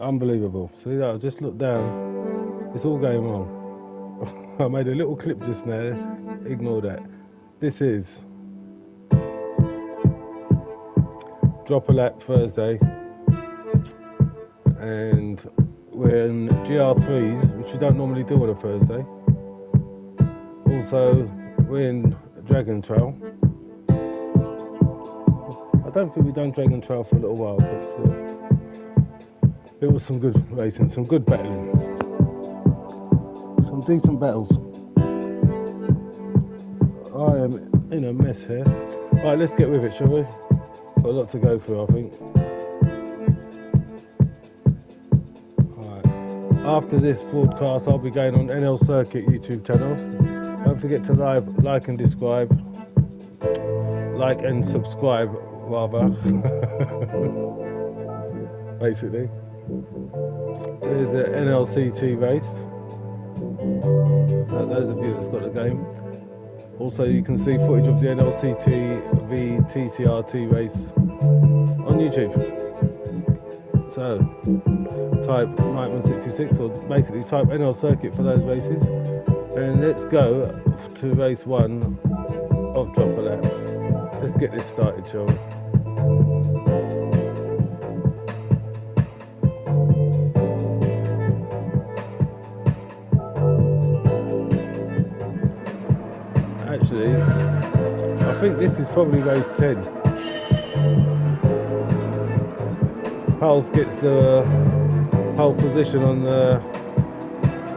Unbelievable. See that? I just looked down. It's all going wrong. I made a little clip just now. Ignore that. This is Drop a Lap Thursday, and we're in GR3s, which we don't normally do on a Thursday. Also, we're in Dragon Trail. I don't think we've done Dragon Trail for a little while, but it was some good racing, some good battling, some decent battles. I am in a mess here. Right, let's get with it, shall we? Got a lot to go through, I think. Right. After this broadcast, I'll be going on NL Circuit YouTube channel. Don't forget to like and subscribe, rather. Basically, there's the NLCT race. So those of you that's got the game. Also, you can see footage of the NLCT v TCRT race on YouTube. So type Nightman 66, or basically type NL Circuit for those races, and let's go to race 1 of Drop a Lap. Let's get this started, shall we? Actually, I think this is probably race 10. Pulse gets the pole position on the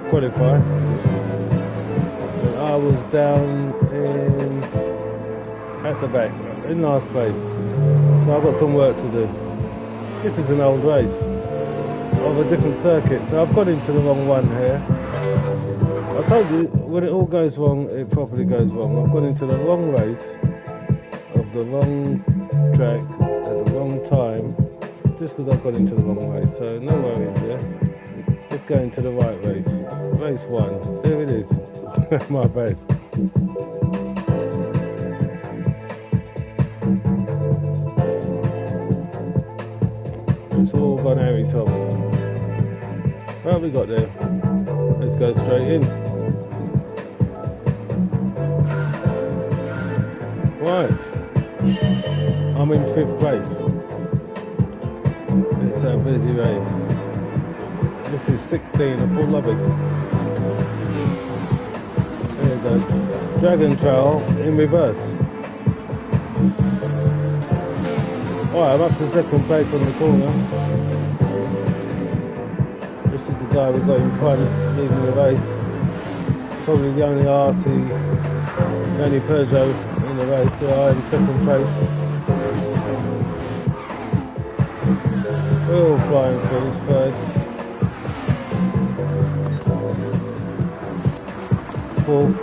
qualifier. And I was down at the back, in last place. So I've got some work to do. This is an old race of a different circuit, so I've got into the wrong one here. I told you, when it all goes wrong, it properly goes wrong. I've gone into the wrong race, of the wrong track, at the wrong time, just because I've gone into the wrong race. So no worries, yeah? Let's go into the right race. Race 1, there it is. My bad. It's all gone Harry Tom. What have we got there? Let's go straight in. Right, I'm in 5th place. It's a busy race. This is 16, a full lobby. There you go. Dragon Trail in reverse. Alright, I'm up to 2nd place on the corner. This is the guy we got in front, leading the race. Probably the only RC, the only Peugeot in the race. So I'm in 2nd place. We're all flying through first. 4th.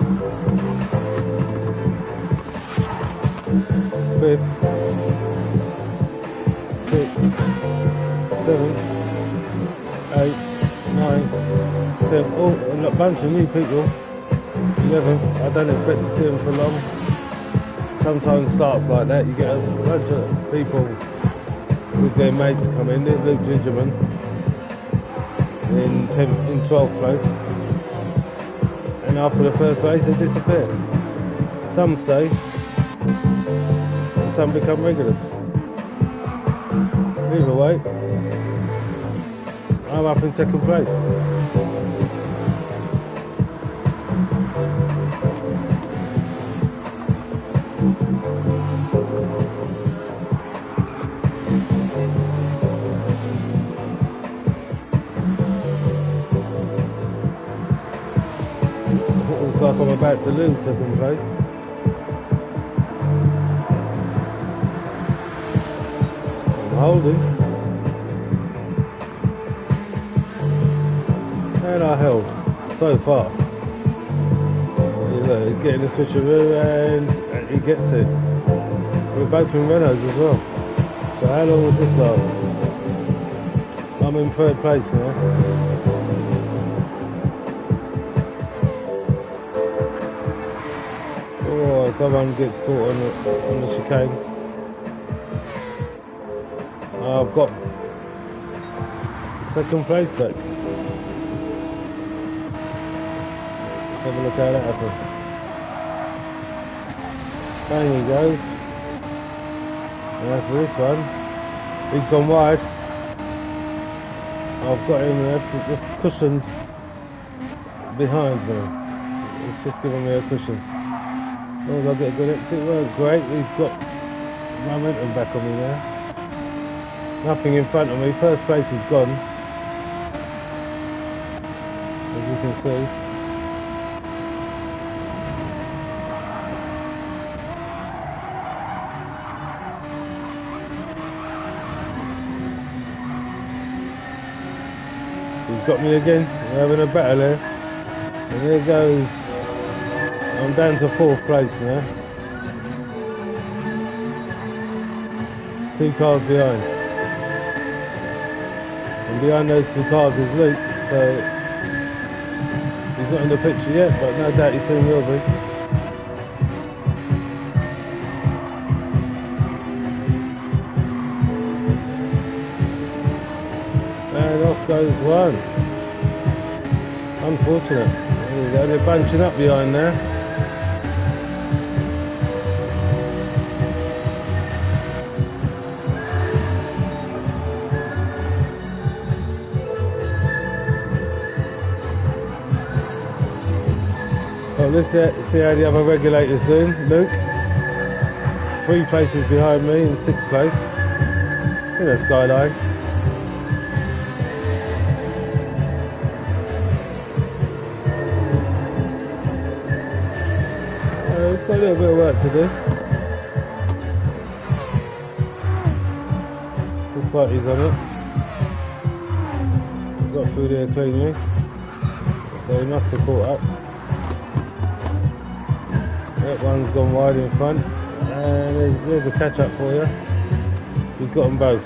5th. 6th. 7th. 8th. 9th. 10th. Oh, a bunch of new people. 11th. I don't expect to see them for long. Sometimes starts like that. You get a bunch of people with their mates come in. There's Luke Gingerman in 12th place. And after the first race, they disappear. Some stay, and some become regulars. Either way, I'm up in 2nd place. Looks like I'm about to lose 2nd place. I'm holding. And I held so far. He's getting a switcheroo and he gets it. We're both in Renaults as well. So how long will this last? I'm in 3rd place now. Oh, someone gets caught on the chicane. I've got second place back. Have a look how that happened. Bang he goes. And that's this one. He's gone wide. I've got him just cushioned behind me. It's just giving me a cushion. As long as I get a good exit, well, great. He's got momentum back on me now. Nothing in front of me. First place is gone, as you can see. He's got me again. We're having a battle there. And there goes. I'm down to 4th place now. 2 cars behind. And behind those 2 cars is Luke, so he's not in the picture yet, but no doubt he soon will be. And off goes one. Unfortunate. There you go, they're bunching up behind there. Well, let's see how the other regulator's doing. Luke, 3 places behind me in 6th place. In a skyline. It's got a little bit of work to do. Looks like he's on it. Got through there cleanly. So he must have caught up. That one's gone wide in front, and there's a catch up for you. He's got them both.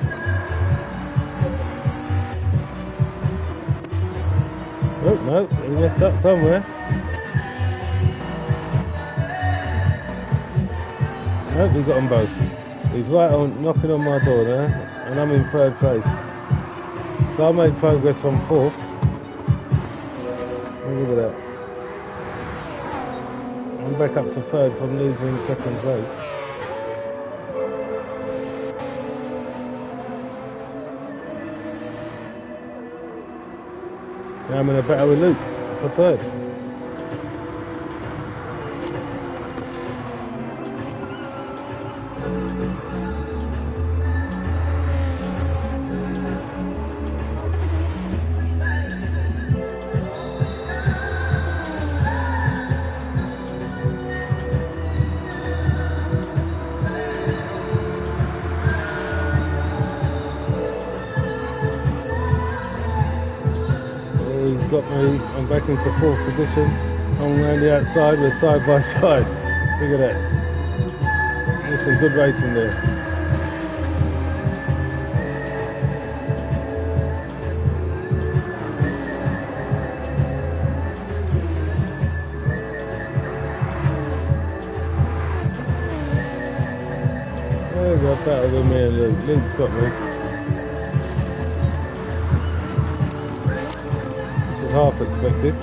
Oh no, he messed up somewhere. Nope, he got them both. He's right on, knocking on my door now, and I'm in 3rd place. So I made progress from 4th. Look at that. I'm back up to 3rd from losing 2nd place. Now I'm in a battle with Luke for 3rd. Got me, I'm back into 4th position. I'm around the outside, we're side by side. Look at that. There's some good racing there. There we go, battle with me and Luke. Luke's got me. Half expected,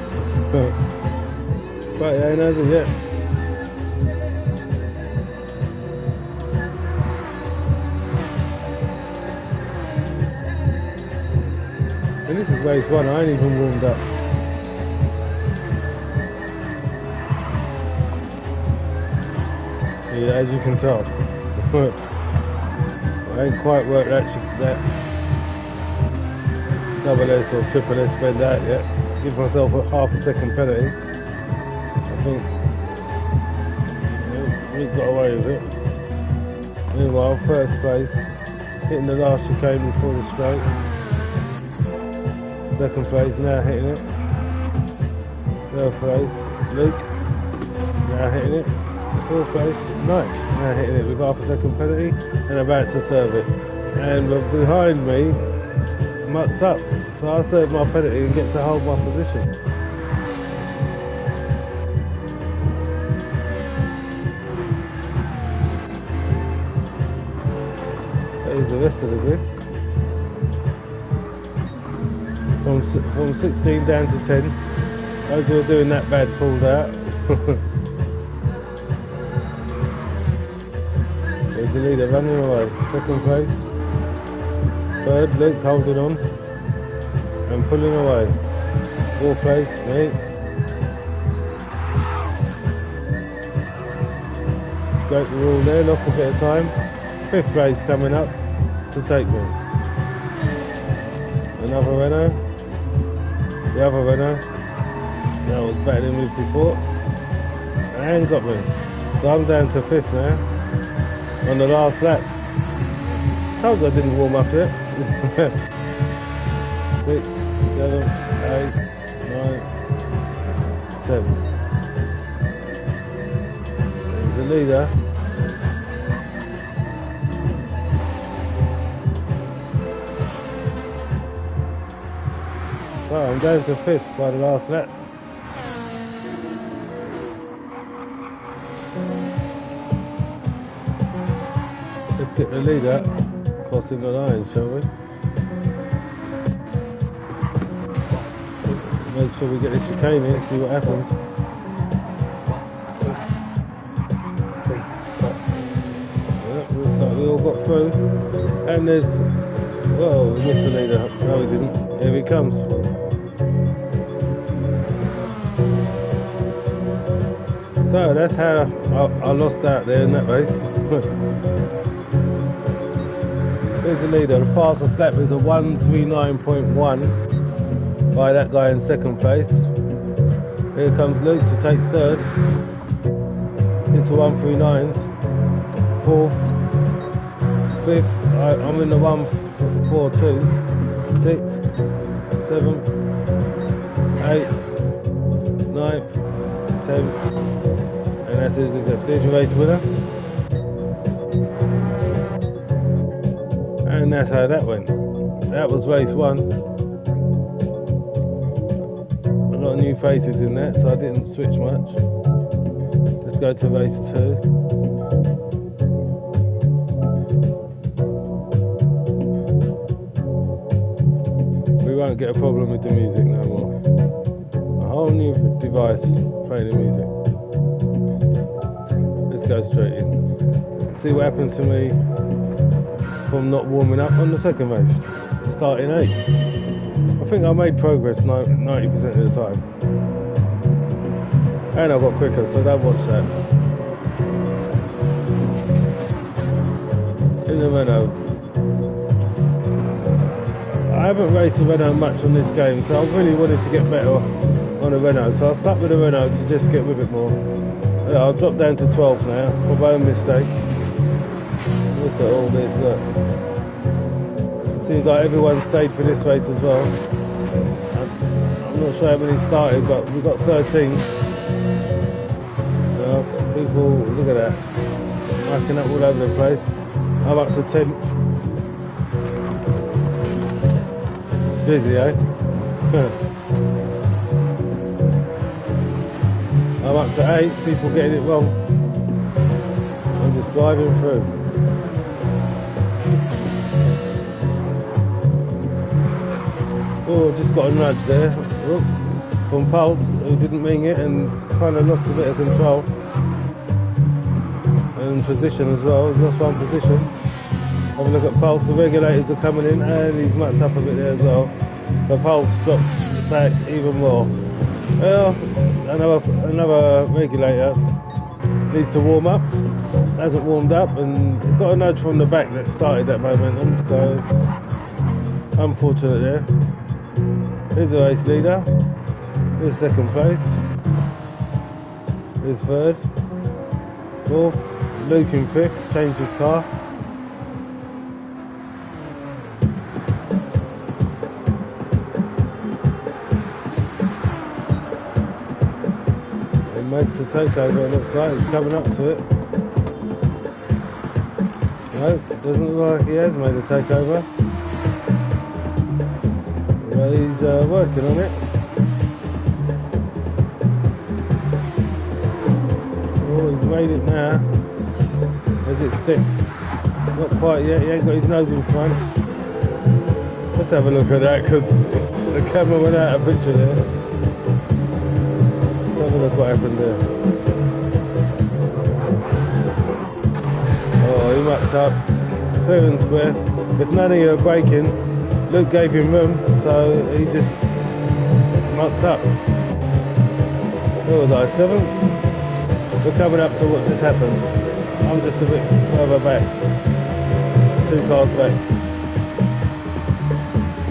but it ain't over yet. And this is race 1, I ain't even warmed up. Yeah, as you can tell. I ain't quite worked that double S or triple S bend out yet. Give myself a half a second penalty. I think we've got away with it. Meanwhile, 1st place, hitting the last chicane before the straight. 2nd place, now hitting it. 3rd place, Luke, now hitting it. 4th place, Mike, now hitting it with half a second penalty and about to serve it. And behind me, mucked up, so I serve my penalty and get to hold my position. There's the rest of the grid. from 16 down to 10. Those who are doing that bad pulled out. There's the leader running away. Second place. Third, Luke holding on and pulling away. Fourth place, me. Great, we're all there, lost a bit of time. Fifth place coming up to take me. Another Renault. The other Renault. That was better than me before. And got me. So I'm down to fifth now. On the last lap. Told you I didn't warm up yet. 6, 7, 8, 9, 7. There's the leader. Well, I'm down to fifth by the last lap. Let's get the leader crossing the line, shall we? Make sure we get the chicane in, see what happens. Yep, looks like we all got through. And there's, well, we missed the leader. No, we didn't. Here he comes. So that's how I lost out there in that race. Here's the leader. The fastest lap is a 1:39.1 by that guy in second place. Here comes Luke to take third. It's the 1:39s. Fourth. Fifth. I'm in the 1:42s. 6, 7, 8, 9, 10. And that's it. There's your race winner. And that's how that went. That was race 1. A lot of new faces in that, so I didn't switch much. Let's go to race 2. We won't get a problem with the music no more. A whole new device playing the music. Let's go straight in. See what happened to me from not warming up on the second race, starting 8th. I think I made progress 90% of the time. And I got quicker, so don't watch that. In the Renault. I haven't raced the Renault much on this game, so I really wanted to get better on the Renault, so I'll start with the Renault to just get with it more. Yeah, I'll drop down to 12th now, for my own mistakes. Look at all this, look. Seems like everyone stayed for this race as well. I'm not sure how many started, but we've got 13. People, look at that. Racking up all over the place. I'm up to 10. Busy, eh? I'm up to 8, people getting it wrong. I'm just driving through. Oh, just got a nudge there. Oh, from Pulse, who didn't mean it and kind of lost a bit of control. And position as well, he's lost one position. Have a look at Pulse, the regulators are coming in and he's mucked up a bit there as well. The Pulse drops back even more. Well, another regulator needs to warm up, hasn't warmed up and got a nudge from the back that started that momentum, so unfortunate there. Here's the race leader, here's second place, here's third, fourth, Luke in fifth, changed his car. He makes a takeover, it looks like, he's coming up to it. No, doesn't look like he has made a takeover. Well, he's working on it. Oh, he's made it now. Does it stick? Not quite yet, he ain't got his nose in front. Let's have a look at that, because The camera went out of picture there. Have a look what happened there. Oh, he mucked up. Fair and square. If none of you are braking, Luke gave him room, so he just mucked up. What was I, 7th? We're coming up to what just happened. I'm just a bit further back. 2 cars back.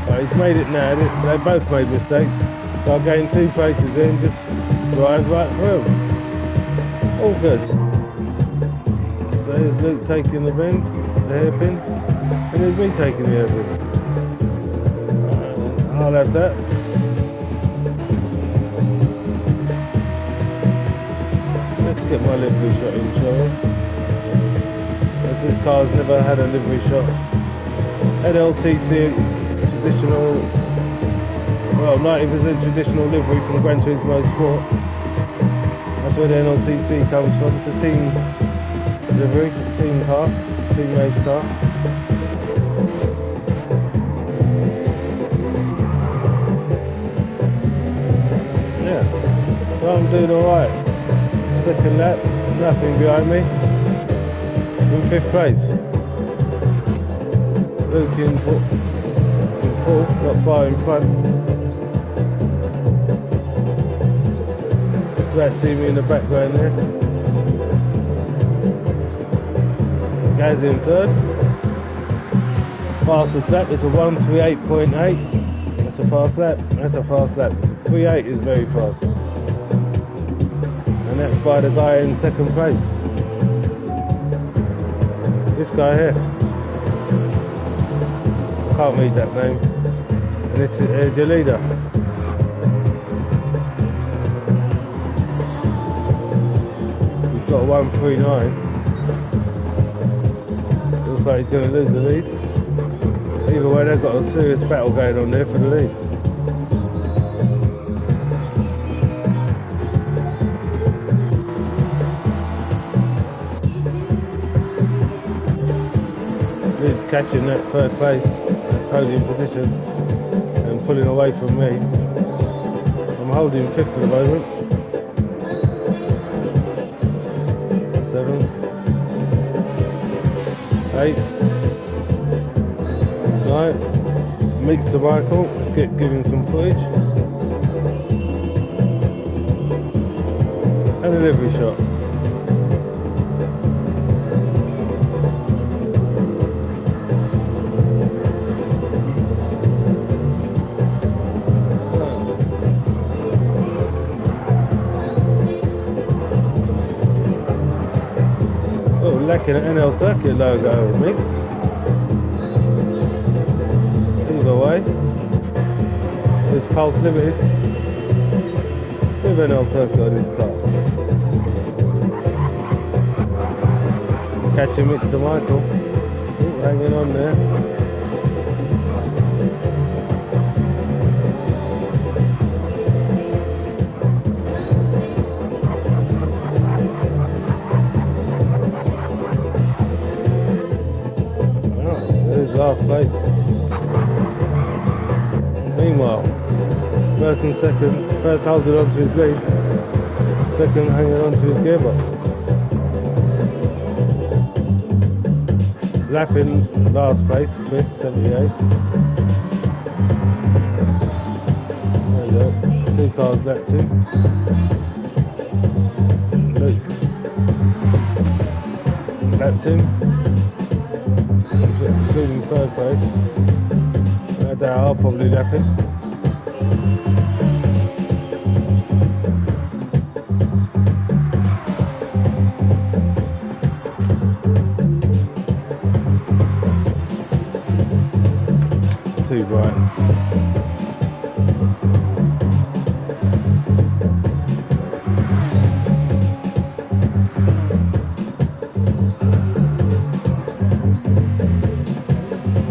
Right, he's made it now. They both made mistakes. So I'll gain 2 places there and just drive right through. All good. So here's Luke taking the bend, the hairpin, and there's me taking the hairpin. I'll have that. Let's get my livery shot in, shall we? As this car's never had a livery shot. NLCC traditional, well, 90% traditional livery from Gran Turismo Sport. That's where the NLCC comes from. It's a team livery, team car, team race car. Yeah, so I'm doing alright. Second lap, nothing behind me. In 5th place. Luke in 4th, not far in front. Just about to see me in the background there. Gaz in 3rd. Fastest lap is a 1:38.8. That's a fast lap. That's a fast lap. 3:8 is very fast. And that's by the guy in 2nd place. This guy here. I can't read that name. And this is your leader. He's got a 1:39. Looks like he's going to lose the lead. Either way, they've got a serious battle going on there for the lead. Lead's catching that 3rd place, that podium position, and pulling away from me. I'm holding 5th for the moment. 7, 8, 9. Mix to Michael. Let's give him some footage. And a livery shot. Lacking an NL Circuit logo mix. Either way, it's Pulse Limited with NL Circuit on his car. Catching mix to Michael. Ooh, hanging on there. Last place. Meanwhile, 1st and 2nd, 1st holding on to his lead, 2nd hanging on to his gearbox. Lapping last place, Chris, 78. There you go, 2 cars lap 2. Luke, lap 2. Including 3rd place. No doubt I'll probably lap it. Too bright.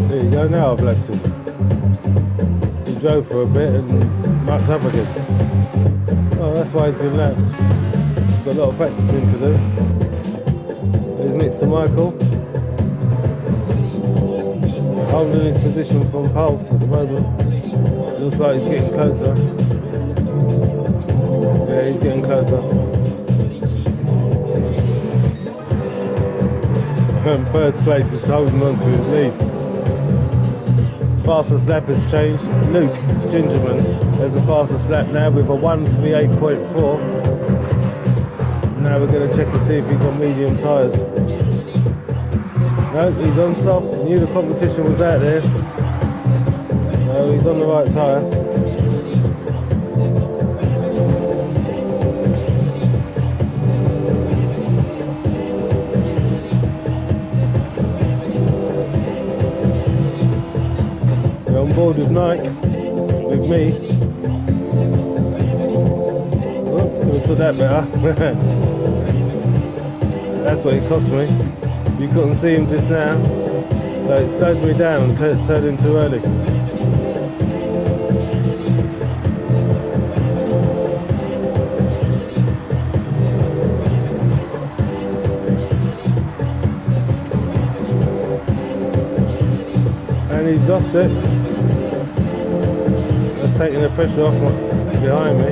There you go now, Blackson. He drove for a bit and mucked up again. Oh, that's why he's been lapped. He's got a lot of practicing to do. He's next to Michael. Holding his position from Pulse at the moment. Looks like he's getting closer. Yeah, he's getting closer. First place is holding on to his lead. Fastest lap has changed. Luke Gingerman has a fastest lap now with a 1:38.4. Now we're going to check and see if he's on medium tyres. No, he's on soft. Knew the competition was out there. No, he's on the right tyre. We're on board with Nike, with me. Oh, could have took that better. That's what it cost me. You couldn't see him just now, so it slowed me down and turned in too early. And he's lost it. That's taking the pressure off behind me.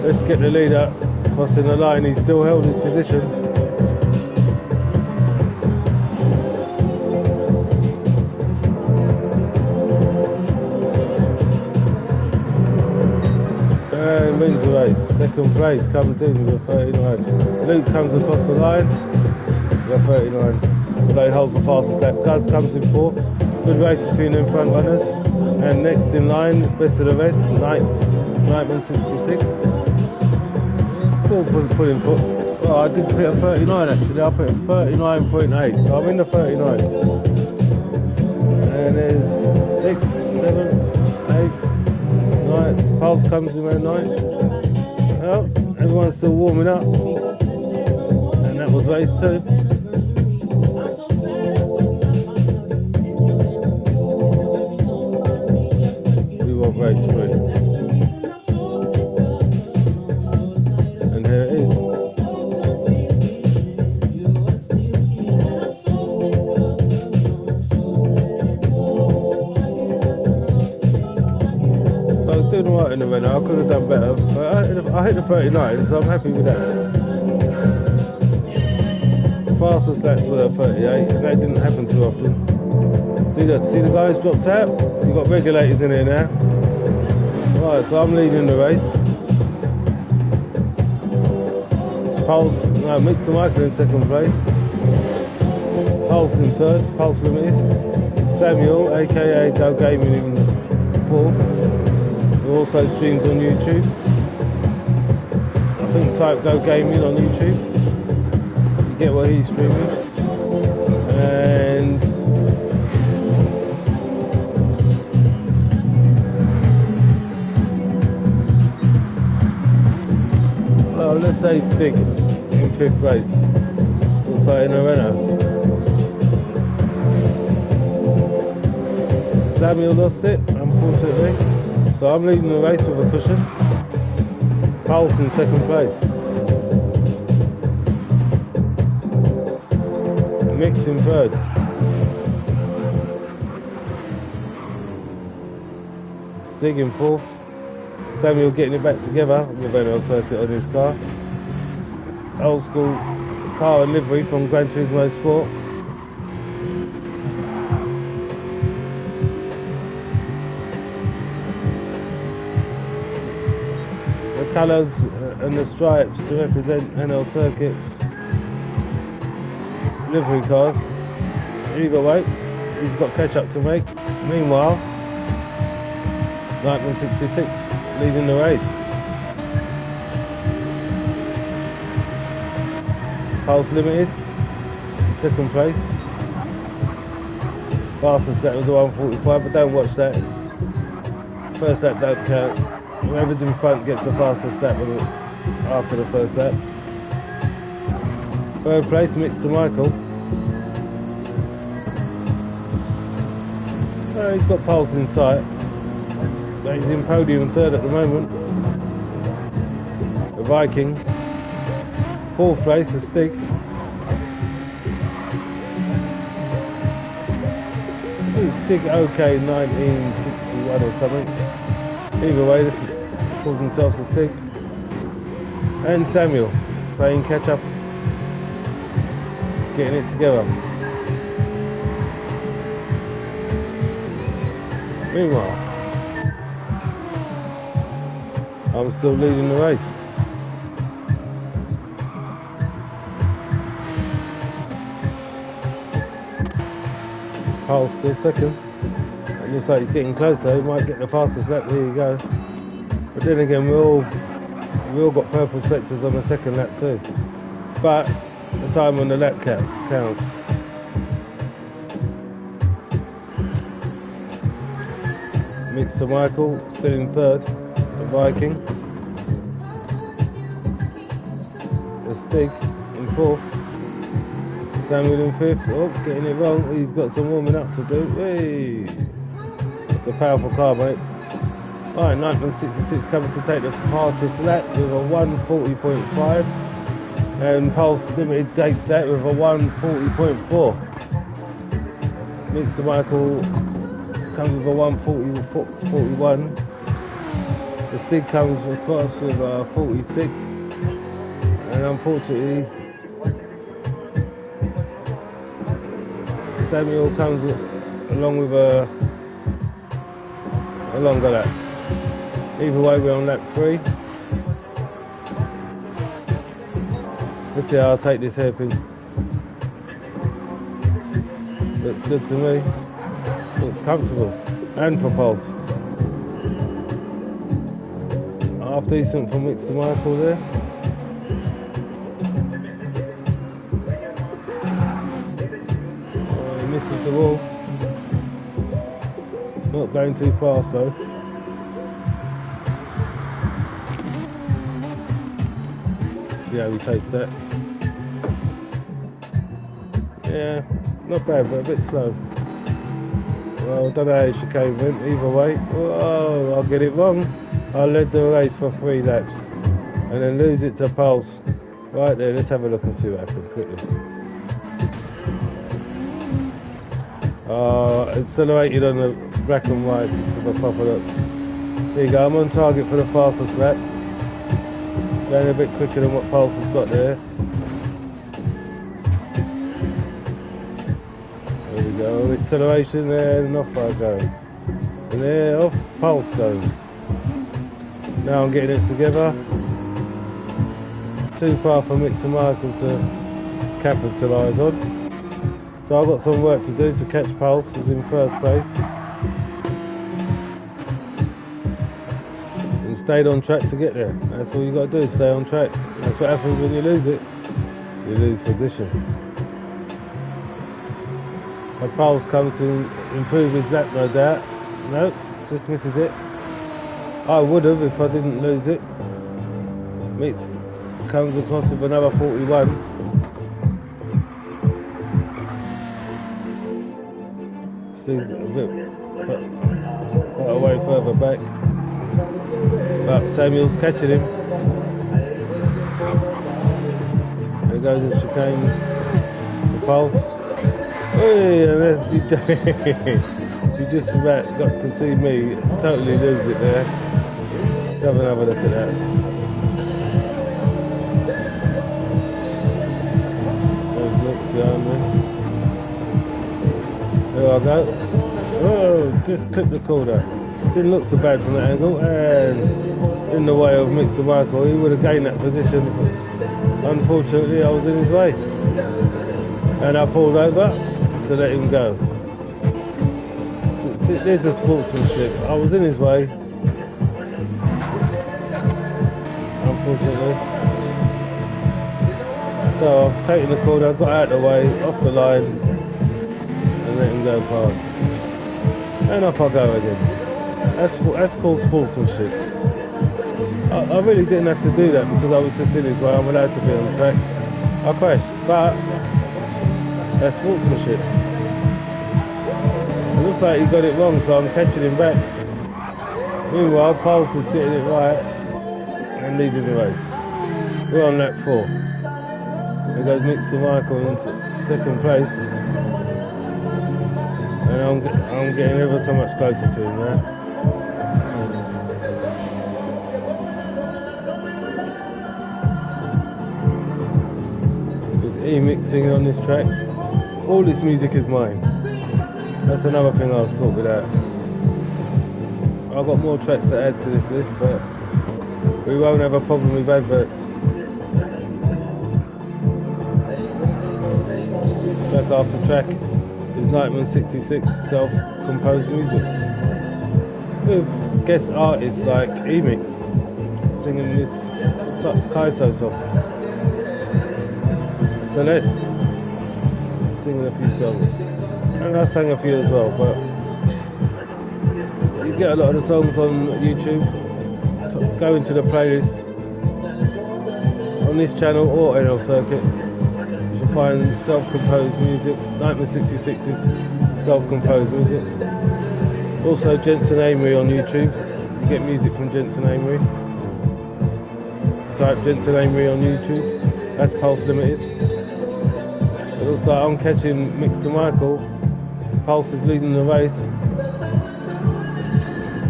Let's get the lead up. Crossing the line, he's still held his position. And wins the race. Second place comes in with a 39. Luke comes across the line with a 39. Although he holds the fastest lap. Guz comes in fourth. Good race between them front runners. And next in line, best of the rest, Nightman 66. Still pulling foot. Well, I did put a 39 actually. I put a 39.8, so I'm in the 39s. And there's 6, 7, 8, 9. Pulse comes in around 9. Well, everyone's still warming up. And that was race 2. We want race 3. In the runner, I could have done better, but I hit the 39, so I'm happy with that. Fastest laps were at 38, and that didn't happen too often. See the guys dropped out? You've got regulators in here now. Right, so I'm leading the race. Mixed Michael in second place. Pulse in third, Pulse Limited. Samuel, aka Doug Gaming, in fourth. Also streams on YouTube. I think type Go Gaming on YouTube. You get what he's streaming. And well, let's say Stig in fifth place. Looks like in a Renault. Samuel lost it, unfortunately. So I'm leading the race with a cushion. Pulse in second place. Mix in third. Stig in fourth. Samuel getting it back together with the Renault circuit on his car. Old school car and livery from Gran Turismo Sport. Colours and the stripes to represent NL Circuit's livery cars. Either way, he's got catch up to make. Meanwhile, Nightman 66 leading the race. Pulse Limited, second place. Fastest lap was a 1:45, but don't watch that. First lap don't count. Whoever's in front gets the fastest lap after the first lap. Third place, Mixed to Michael. He's got Pulse in sight. But he's in podium third at the moment. The Viking. Fourth place, the Stig. It's Stig OK 1961 or something. Either way, they call themselves a Stig. And Samuel playing catch up, getting it together. Meanwhile, I'm still leading the race. Paul's still second. It looks like he's getting closer. He might get the fastest lap. There you go. But then again, we all got purple sectors on the second lap too. But the time on the lap counts. Mr. Michael still in third. The Viking. The Stig in fourth. Samuel in fifth. Oh, getting it wrong. He's got some warming up to do. Hey, it's a powerful car, mate. Alright, 9.66 coming to take the fastest lap with a 1:40.5, and Pulse Limited takes that with a 1:40.4. Mr. Michael comes with a 1:41. The Stig comes across with a 46, and unfortunately Samuel comes along with a longer lap. Either way, we're on lap 3. Let's see how I'll take this hairpin. Looks good to me. Looks comfortable. And for Pulse. Half decent from Mixed to Michael there. He misses the wall. Not going too fast though. See how he takes that. Yeah, not bad, but a bit slow. Well, I don't know how the chicane went, either way. Oh, I'll get it wrong. I led the race for 3 laps and then lose it to Pulse. Right there, let's have a look and see what happened quickly. Accelerated on the black and white, just have a proper look. There you go, I'm on target for the fastest lap. Going a bit quicker than what Pulse has got there. There we go, acceleration there, and off I go. And there, off Pulse goes. Now I'm getting it together. Too far for Mixer Michael to capitalise on. So I've got some work to do to catch Pulse, who's in first place. And stayed on track to get there. That's all you got to do, stay on track. That's what happens when you lose it. You lose position. And Pulse comes to improve his lap, no doubt. Nope, just misses it. I would have if I didn't lose it. Mix comes across with another 41. See a bit quite a way further back. But Samuel's catching him. There goes the chicane, the Pulse. Hey, you just about got to see me totally lose it there. Let's have another look at that. There's Nick behind me. There I go. Oh, just clipped the corner. Didn't look so bad from that angle, and in the way of Mr. Michael, he would have gained that position. Unfortunately, I was in his way, and I pulled over to let him go. There's the sportsmanship. I was in his way, unfortunately. So I've taken the corner, got out of the way, off the line, and let him go past. And off I go again. That's called sportsmanship. I really didn't have to do that because I was just in his way. I'm allowed to be on the track. I crashed, but that's sportsmanship. It looks like he got it wrong, so I'm catching him back. Meanwhile, Pulse is getting it right and leading the race. We're on lap 4. There goes Mixer Michael into second place. And I'm getting ever so much closer to him now. There's E-mixing on this track. All this music is mine. That's another thing I'll sort it out. I've got more tracks to add to this list, but we won't have a problem with adverts. Track after track is Nightman 66 self-composed music with guest artists like E-mix singing this Kaiso song, Celeste singing a few songs, and I sang a few as well, but you get a lot of the songs on YouTube. Go into the playlist on this channel or NL Circuit. You should find self-composed music. Nightman 66 is self-composed music. Also Jensen Amery on YouTube. You get music from Jensen Amery. Type Jensen Amery on YouTube. That's Pulse Limited. But also I'm catching Mix to Michael. Pulse is leading the race.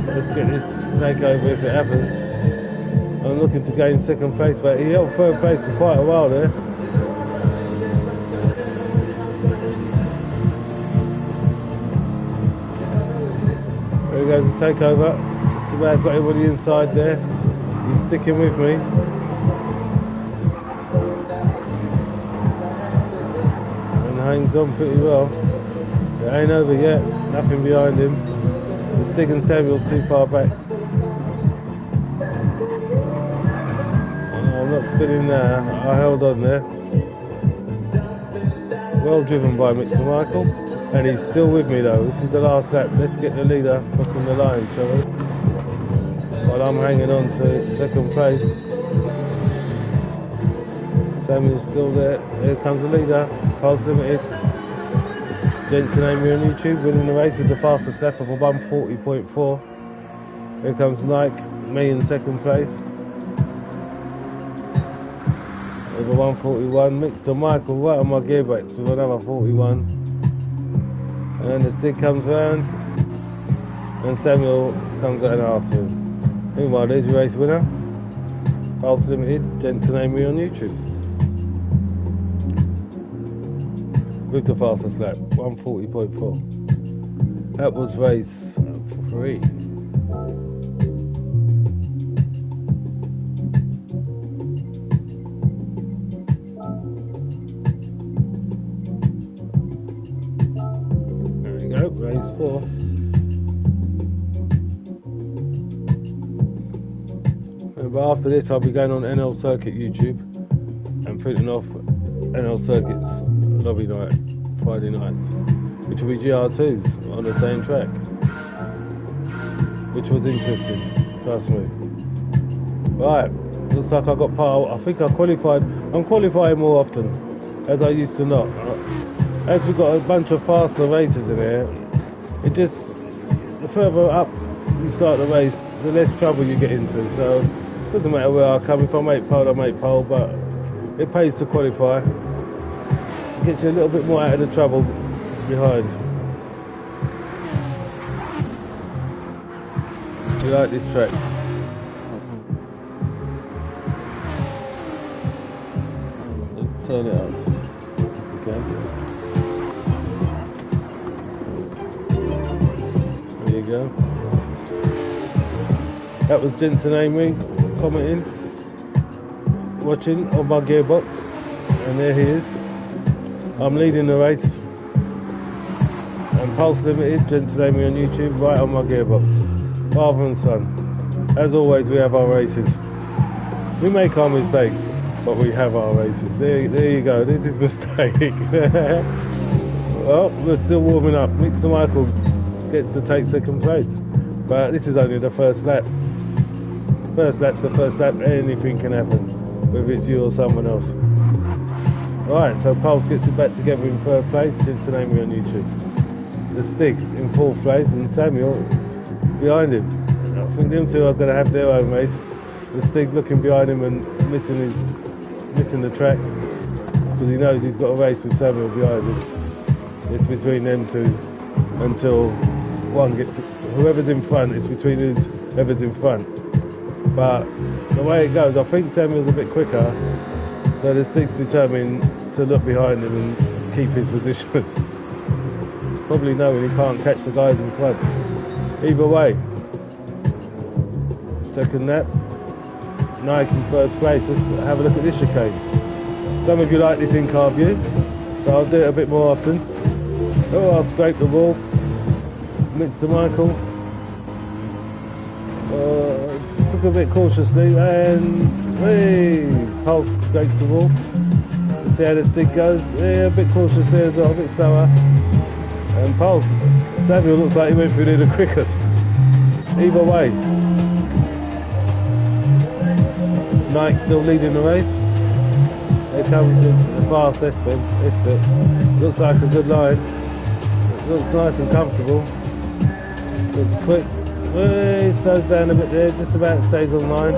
Let's get this takeover if it happens. I'm looking to gain second place, but he held third place for quite a while there. There he goes, the takeover. Just about got everybody inside there. He's sticking with me. And hangs on pretty well. It ain't over yet, nothing behind him. The Stig and Samuel's too far back. I'm not spinning now, I held on there. Well driven by Mr. Michael, and he's still with me though. This is the last lap. Let's get the leader crossing the line, shall we? While I'm hanging on to second place. Samuel's still there. Here comes the leader. Pulse Limited. Jensen Amery on YouTube, winning the race with the fastest lap of a 140.4. Here comes Nike, me in second place. Over 141, Mix to Michael right on my gearbrakes with another 41. And then the Stig comes round, and Samuel comes out after him. Meanwhile, there's your race winner, Pulse Limited, Jensen Amery on YouTube. With the fastest lap, 140.4. That was race 3. There we go, race 4. But after this I'll be going on NL Circuit YouTube and putting off NL Circuit's lobby night, Friday night, which will be GR2s on the same track, which was interesting, trust me. Right, looks like I got part. I think I qualified. I'm qualifying more often, as I used to not. As we've got a bunch of faster racers in here, it just, the further up you start the race, the less trouble you get into. So it doesn't matter where I come. If I make pole, I make pole, but it pays to qualify. Gets you a little bit more out of the trouble behind. You like this track? Let's turn it up. Okay. There you go. That was Jensen Amery commenting, watching on my gearbox, and there he is. I'm leading the race. And Pulse Limited, Jensen Amery on YouTube, right on my gearbox. Father and son. As always, we have our races. We make our mistakes, but we have our races. There you go. This is mistake. Well, we're still warming up. Mix to Michael gets to take second place, but this is only the first lap. First lap's the first lap. Anything can happen, whether it's you or someone else. Right, so Pulse gets it back together in third place, Jensen Amery on YouTube. The Stig in fourth place and Samuel behind him. I think them two are going to have their own race. The Stig looking behind him and missing the track because he knows he's got a race with Samuel behind him. It's between them two until one gets, whoever's in front, it's between whoever's in front. But the way it goes, I think Samuel's a bit quicker, so the stick's determined to look behind him and keep his position. Probably knowing he can't catch the guys in front. Either way, second lap, Nike in first place. Let's have a look at this chicane. Some of you like this in-car view, so I'll do it a bit more often. Oh, I'll scrape the wall. Mr. Michael. Took a bit cautiously and Pulse scraped the wall. Let's see how the stick goes. Yeah, a bit cautious there as well, a bit slower. And Pulse, Samuel looks like he went through the quickest. Either way, Nike still leading the race. Here comes the fast S-bit. Looks like a good line. It looks nice and comfortable. Looks quick. He slows down a bit there, just about stays on line.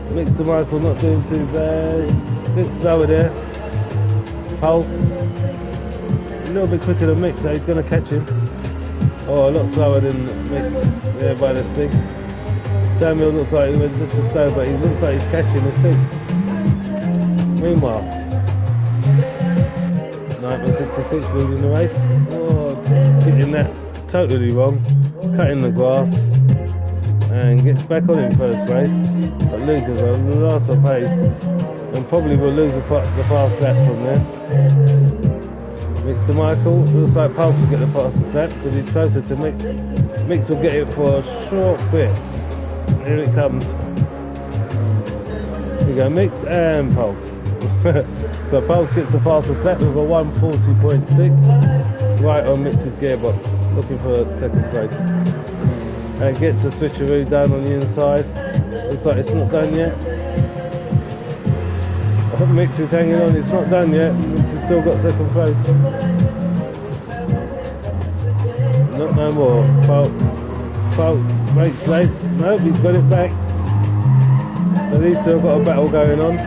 Mr. Michael not doing too bad. A bit slower there. Pulse. A little bit quicker than Mick, so he's going to catch him. Oh, a lot slower than Mick there by the stick. Samuel looks like he went just as slow, but he looks like he's catching the stick. Meanwhile, 9.66 leading the race. Oh, hitting that totally wrong. Cutting the grass and gets back on in first place, but loses a lot of pace and probably will lose the fast lap from there. Mr. Michael, looks like Pulse will get the fastest lap because he's closer to Mix. Mix will get it for a short bit. Here it comes. Here we go, Mix and Pulse. So Pulse gets the fastest lap with a 140.6 right on Mix's gearbox, looking for second place. And gets a switcheroo done on the inside. Looks like it's not done yet. I think Mix is hanging on, it's not done yet. Mix has still got second place. Not no more. Pulse, race late. Nope, he's got it back. So these two have got a battle going on.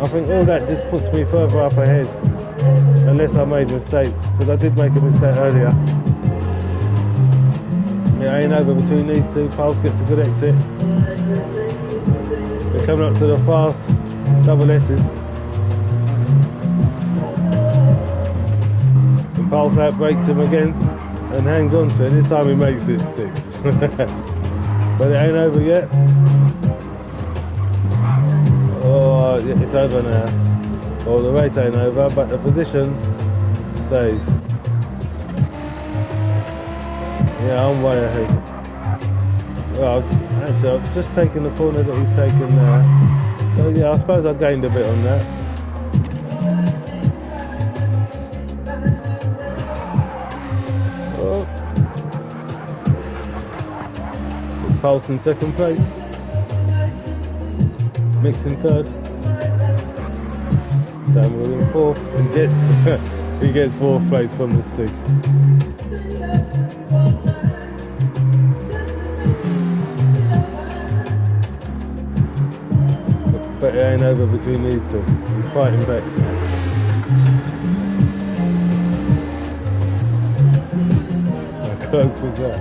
I think all that just puts me further up ahead. Unless I made mistakes, because I did make a mistake earlier. Yeah, ain't over between these two. Pulse gets a good exit. They're coming up to the fast double S's. And Pulse outbreaks him again and hangs on to it. This time he makes it stick. But it ain't over yet. Oh, it's over now. Well, the race ain't over, but the position stays. Yeah, I'm way ahead. Well, actually, I've just taken the corner that he's taken there. So yeah, I suppose I gained a bit on that. Oh. Pulse in second place. Mix in third. Samuel in fourth and he gets fourth place from the stick. But it ain't over between these two. He's fighting back. How close was that?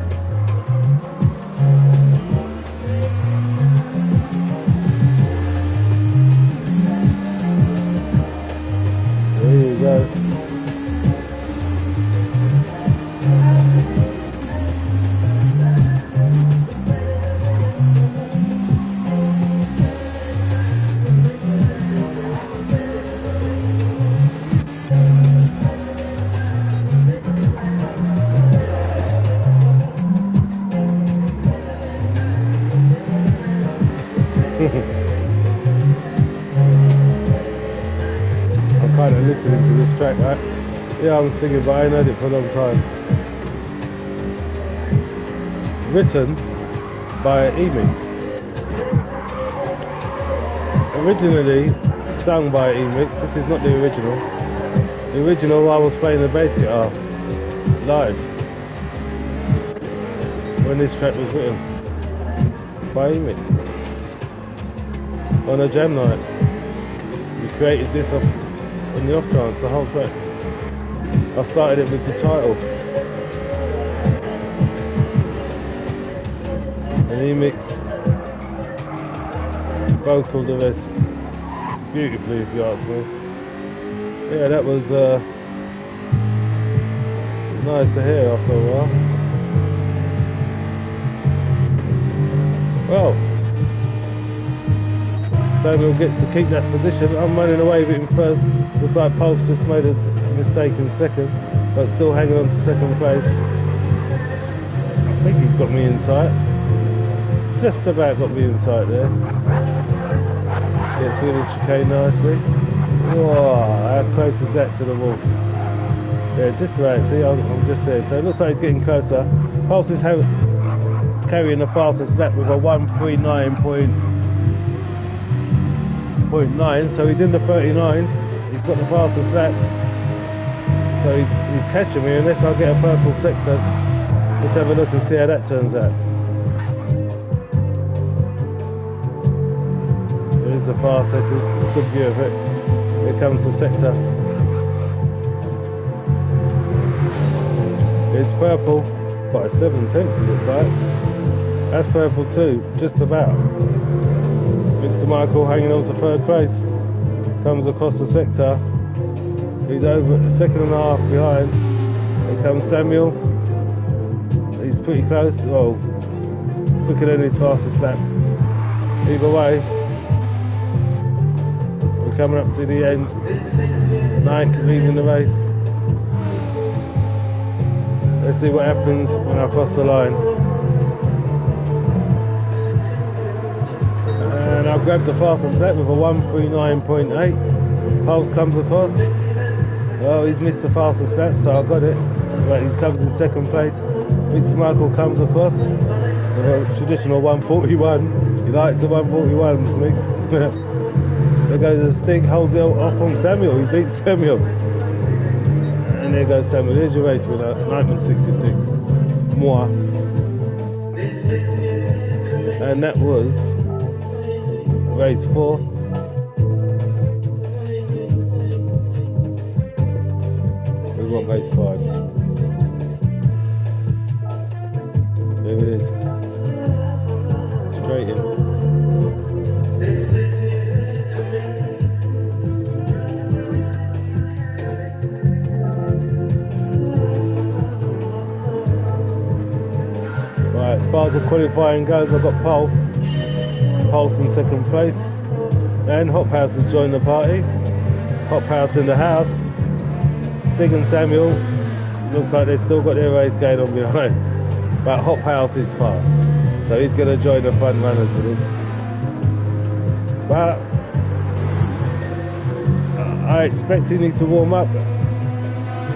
There you go. I'm kind of listening to this track, right? Yeah, I'm singing, but I ain't heard it for a long time. Written by Emix. Originally sung by Emix. This is not the original. The original, I was playing the bass guitar live when this track was written by Emix on a jam night. We created this on the off chance, the whole track. I started it with the title. And he mixed both of the rest beautifully, if you ask me. Yeah, that was nice to hear after a while. Well, Samuel gets to keep that position. I'm running away with him first. Looks like Pulse just made a mistake in second, but still hanging on to second place. I think he's got me in sight. Just about got me in sight there. Gets through the chicane nicely. Whoa, how close is that to the wall? Yeah, just about. See, I'm just there. So it looks like he's getting closer. Pulse is carrying the fastest lap with a 139.9, so he's in the 39s. He's got the fastest lap. So he's catching me unless I get a purple sector. Let's have a look and see how that turns out. There's the fast S's, a good view of it. Here comes the sector. It's purple by 7 tenths it looks like. That's purple too, just about. Mr. Michael hanging on to third place. Comes across the sector. He's over a second and a half behind. Here comes Samuel. He's pretty close. Well, quicker than his fastest lap. Either way, we're coming up to the end. 9th leading the race. Let's see what happens when I cross the line. And I'll grab the fastest lap with a 139.8. Pulse comes across. Well, he's missed the fastest lap, so I got it. But he comes in second place. Mr. Michael comes across with a traditional 141. He likes the 141 mix. There goes the stick, holds it off from Samuel. He beats Samuel. And there goes Samuel. Here's your race winner, 9.66. Moi. And that was race 4. We want race 5. There it is. Straight in. Right, as far as the qualifying goes, I've got Pulse in second place. And Hop House has joined the party. Hop House in the house. Stig and Samuel, looks like they've still got their race going on behind. But Hop House is fast, so he's going to join the front runners for this. But I expect he needs to warm up.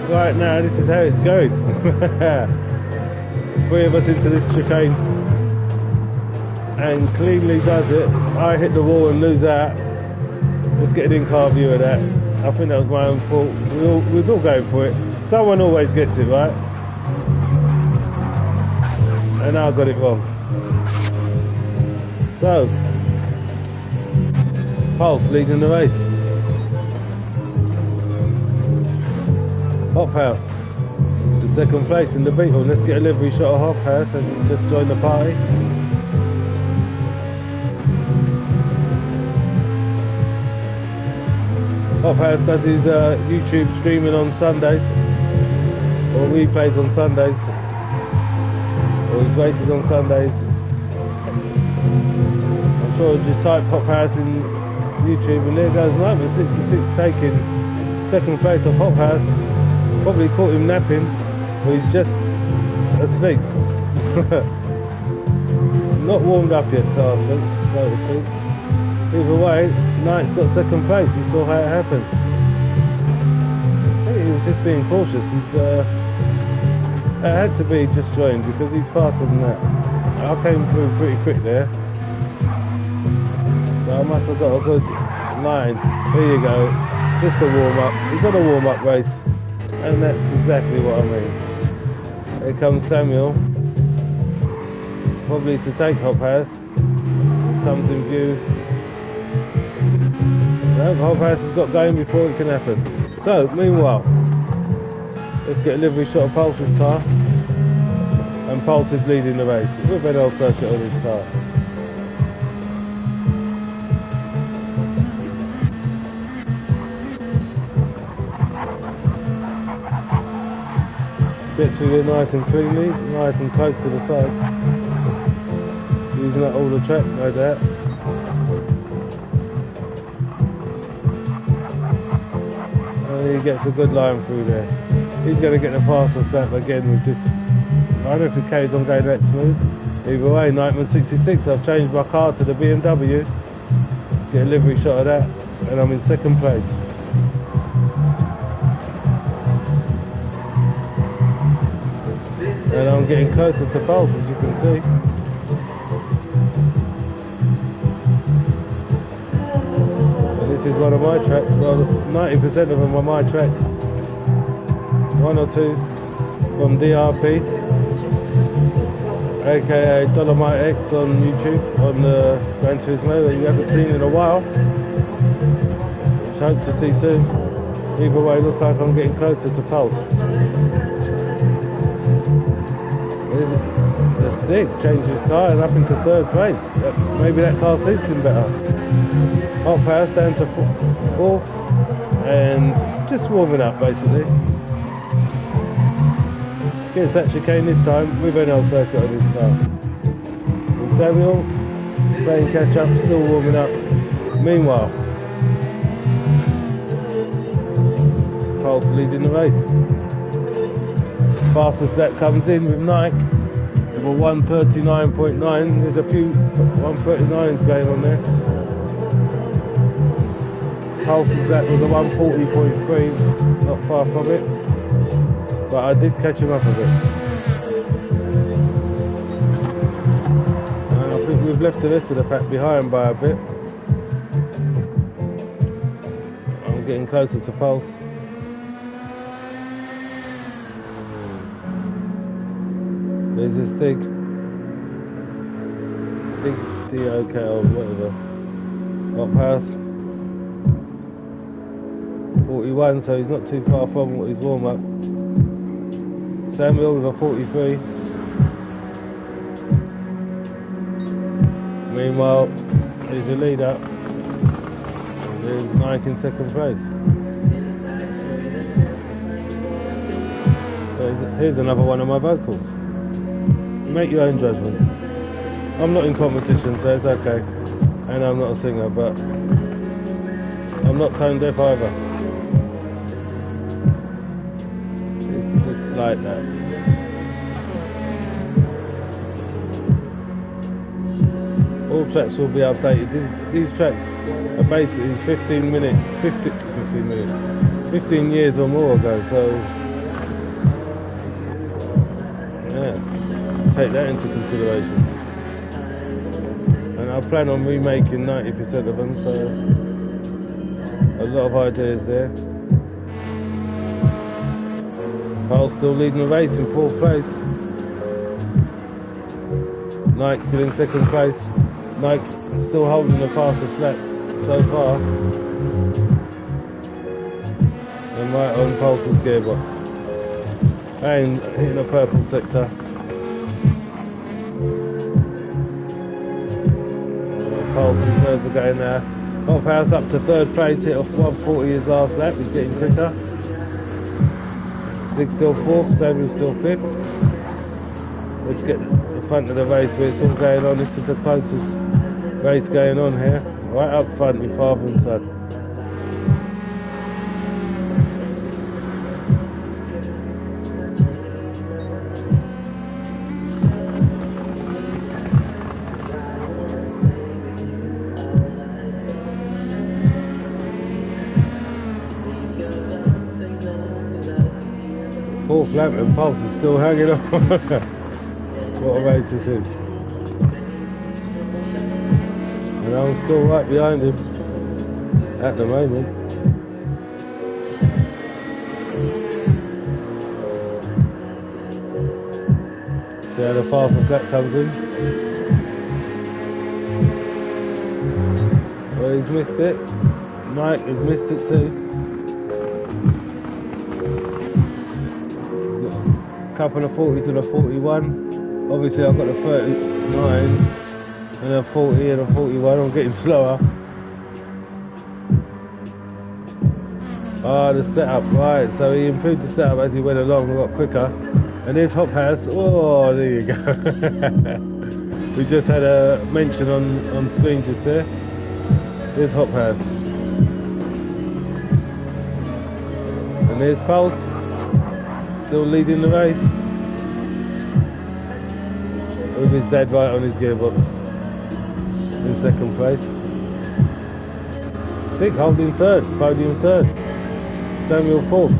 Right now, this is how it's going. 3 of us into this chicane, and cleanly does it. I hit the wall and lose out. Let's get an in-car view of that. I think that was my own fault. We was all going for it. Someone always gets it right. And I got it wrong. So, Pulse leading the race. Hop House to second place in the Beetle. Let's get a livery shot of Hop House and just join the party. Hop House does his YouTube streaming on Sundays, or replays on Sundays, or his races on Sundays. I'm sure I'll just type Hop House in YouTube and there goes 9.66 taking second place of Hop House. Probably caught him napping, but he's just asleep. Not warmed up yet, so to speak. Either way, Knight's got second place. You saw how it happened. I think he was just being cautious. It had to be just joined because he's faster than that. I came through pretty quick there, so I must have got a good line. There you go. Just a warm up. He's on a warm up race, and that's exactly what I mean. Here comes Samuel, probably to take Hop House. Comes in view. No, Hop House has got going before it can happen. So, meanwhile, Let's get a livery shot of Pulse's car. And Pulse is leading the race with an L circuit on his car. Gets through here nice and cleanly, nice and close to the sides. Using up all the track, no doubt. And he gets a good line through there. He's going to get the fastest lap again with this. I don't know if he carries on going that smooth. Either way, Nightman 66. I've changed my car to the BMW. Get a livery shot of that, and I'm in second place. And I'm getting closer to Pulse, as you can see. And this is one of my tracks. Well, 90% of them are my tracks. One or two from DRP, aka Dolomite X on YouTube, on the Gran Turismo that you haven't seen in a while, which I hope to see soon. Either way, it looks like I'm getting closer to Pulse. The stick changed his car and up into third place. Maybe that car suits him better. Hot Pass down to fourth and just warming up basically. Gets that chicane this time with an L circuit on his car. And Samuel playing catch up, still warming up. Meanwhile, Pulse leading the race. Fastest that comes in with Nike with a 1:39.9. There's a few 1:39s going on there. Pulse's that was a 1:40.3, not far from it, but I did catch him up a bit. And I think we've left the rest of the pack behind by a bit. I'm getting closer to Pulse. There's a Stig DOK or whatever. Hot Pass 41, so he's not too far from his warm up. Samuel with a 43. Meanwhile, there's your leader. There's Nike in second place. So here's another one of my vocals. Make your own judgment. I'm not in competition, so it's okay. And I'm not a singer, but I'm not tone deaf either. It's like that. All tracks will be updated. These tracks are basically 15 years or more ago, so yeah. Take that into consideration. And I plan on remaking 90% of them, so a lot of ideas there. Pulse still leading the race in fourth place. Nike still in second place. Nike still holding the fastest lap so far. And right on Pulse's gearbox. And in the purple sector. Pulse's nerves are going there. Hot Pass up to third place, hit off 140 his last lap, he's getting quicker. Stig still fourth, Samuel still fifth. Let's get the front of the race where it's all going on. This is the closest race going on here. Right up front with father and son. Fourth lap and Pulse is still hanging on. What a race this is. And I'm still right behind him at the moment. See how the fastest lap comes in. Well, he's missed it. Mike has missed it too. couple of 40s and a 41. Obviously I've got a 39 and a 40 and a 41. I'm getting slower. Ah, the setup, right, so he improved the setup as he went along and got quicker. And there's Hop House. Oh, there you go. We just had a mention on screen just there. There's Hop House. And there's Pulse, still leading the race. With his dad right on his gearbox. In second place. Stick holding third, podium third. Samuel fourth.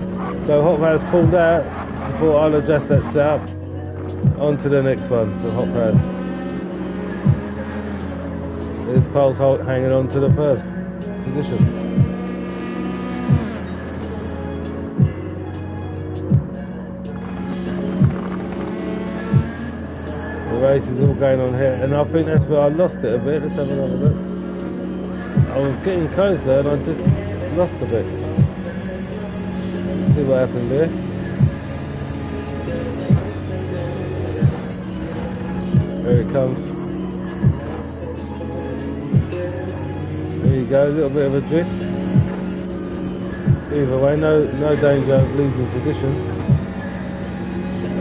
So Hop House pulled out. I thought I'll adjust that setup. On to the next one, the Hop House. There's Pulse hanging on to the first position. The race is all going on here, and I think that's where I lost it a bit. Let's have another look. I was getting closer and I just lost a bit. Let's see what happened there. There it comes. There you go, a little bit of a drift. Either way, no danger of losing position.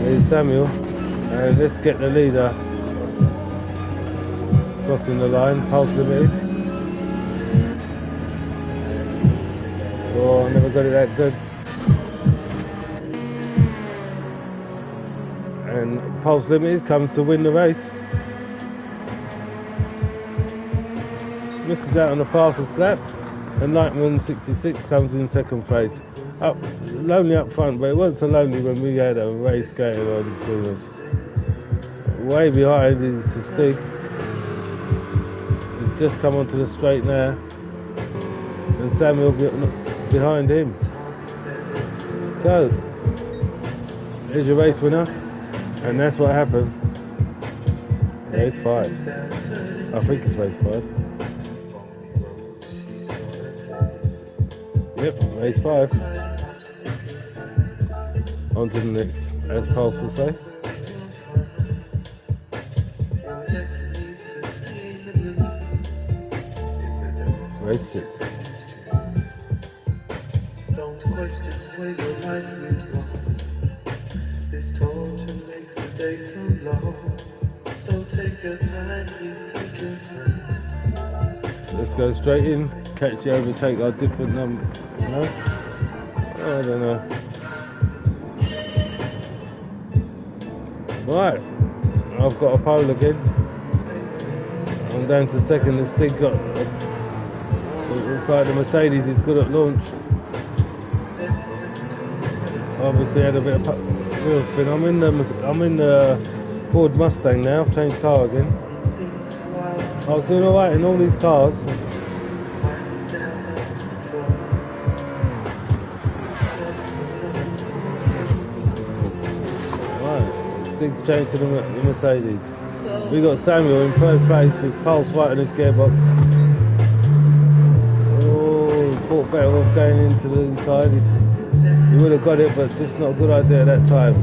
There's Samuel. And let's get the leader crossing the line, Pulse Limited. Oh, I never got it that good. And Pulse Limited comes to win the race. Misses out on the fastest lap, and Lightman 66 comes in second place. Lonely up front, but it wasn't so lonely when we had a race going on between us. Way behind is Stig. He's just come onto the straight now, and Samuel behind him. So, here's your race winner, and that's what happened. Race 5. I think it's race 5. Yep, race 5. On to the next, as Pulse will say. Race 6. Don't question where your life will go. This torture makes the day so long. So take your time, please take your time. Let's go straight in. Catch you overtake our different number. No? I don't know. Right. I've got a pole again. I'm down to second. The Stig got. Looks like the Mercedes is good at launch. Obviously had a bit of wheel spin. I'm in the Ford Mustang now. I've changed car again. I was doing alright in all these cars. Right, Stig's changed to the Mercedes. We got Samuel in third place with Pulse right on his gearbox. Thought better off going into the inside. He would have got it, but just not a good idea at that time.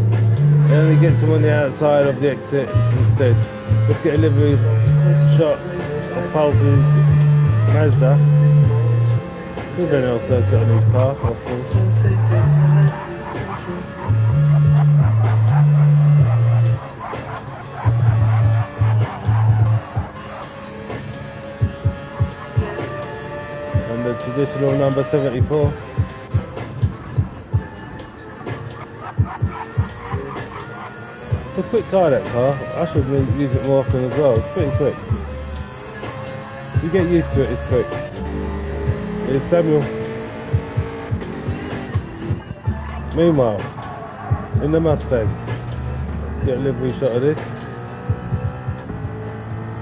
He only gets him on the outside of the exit instead. Let's get a livery shot of Pulse's Mazda. There's an L circuit on his car, of course. The traditional number 74. It's a quick car, that car. I should use it more often as well. It's pretty quick. You get used to it, it's quick. Here's Samuel. Meanwhile, in the Mustang, get a livery shot of this.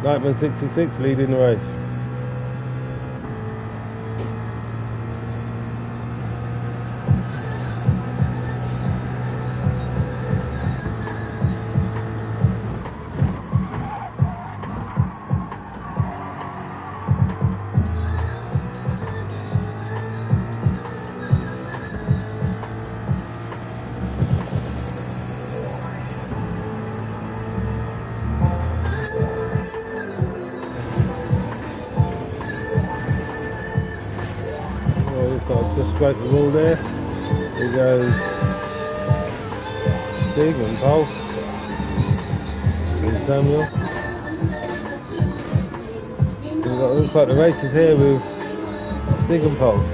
Lightman 66 leading the race. scrape the wall there. Here goes Stig and Pulse and Samuel. It looks like the race is here with Stig and Pulse.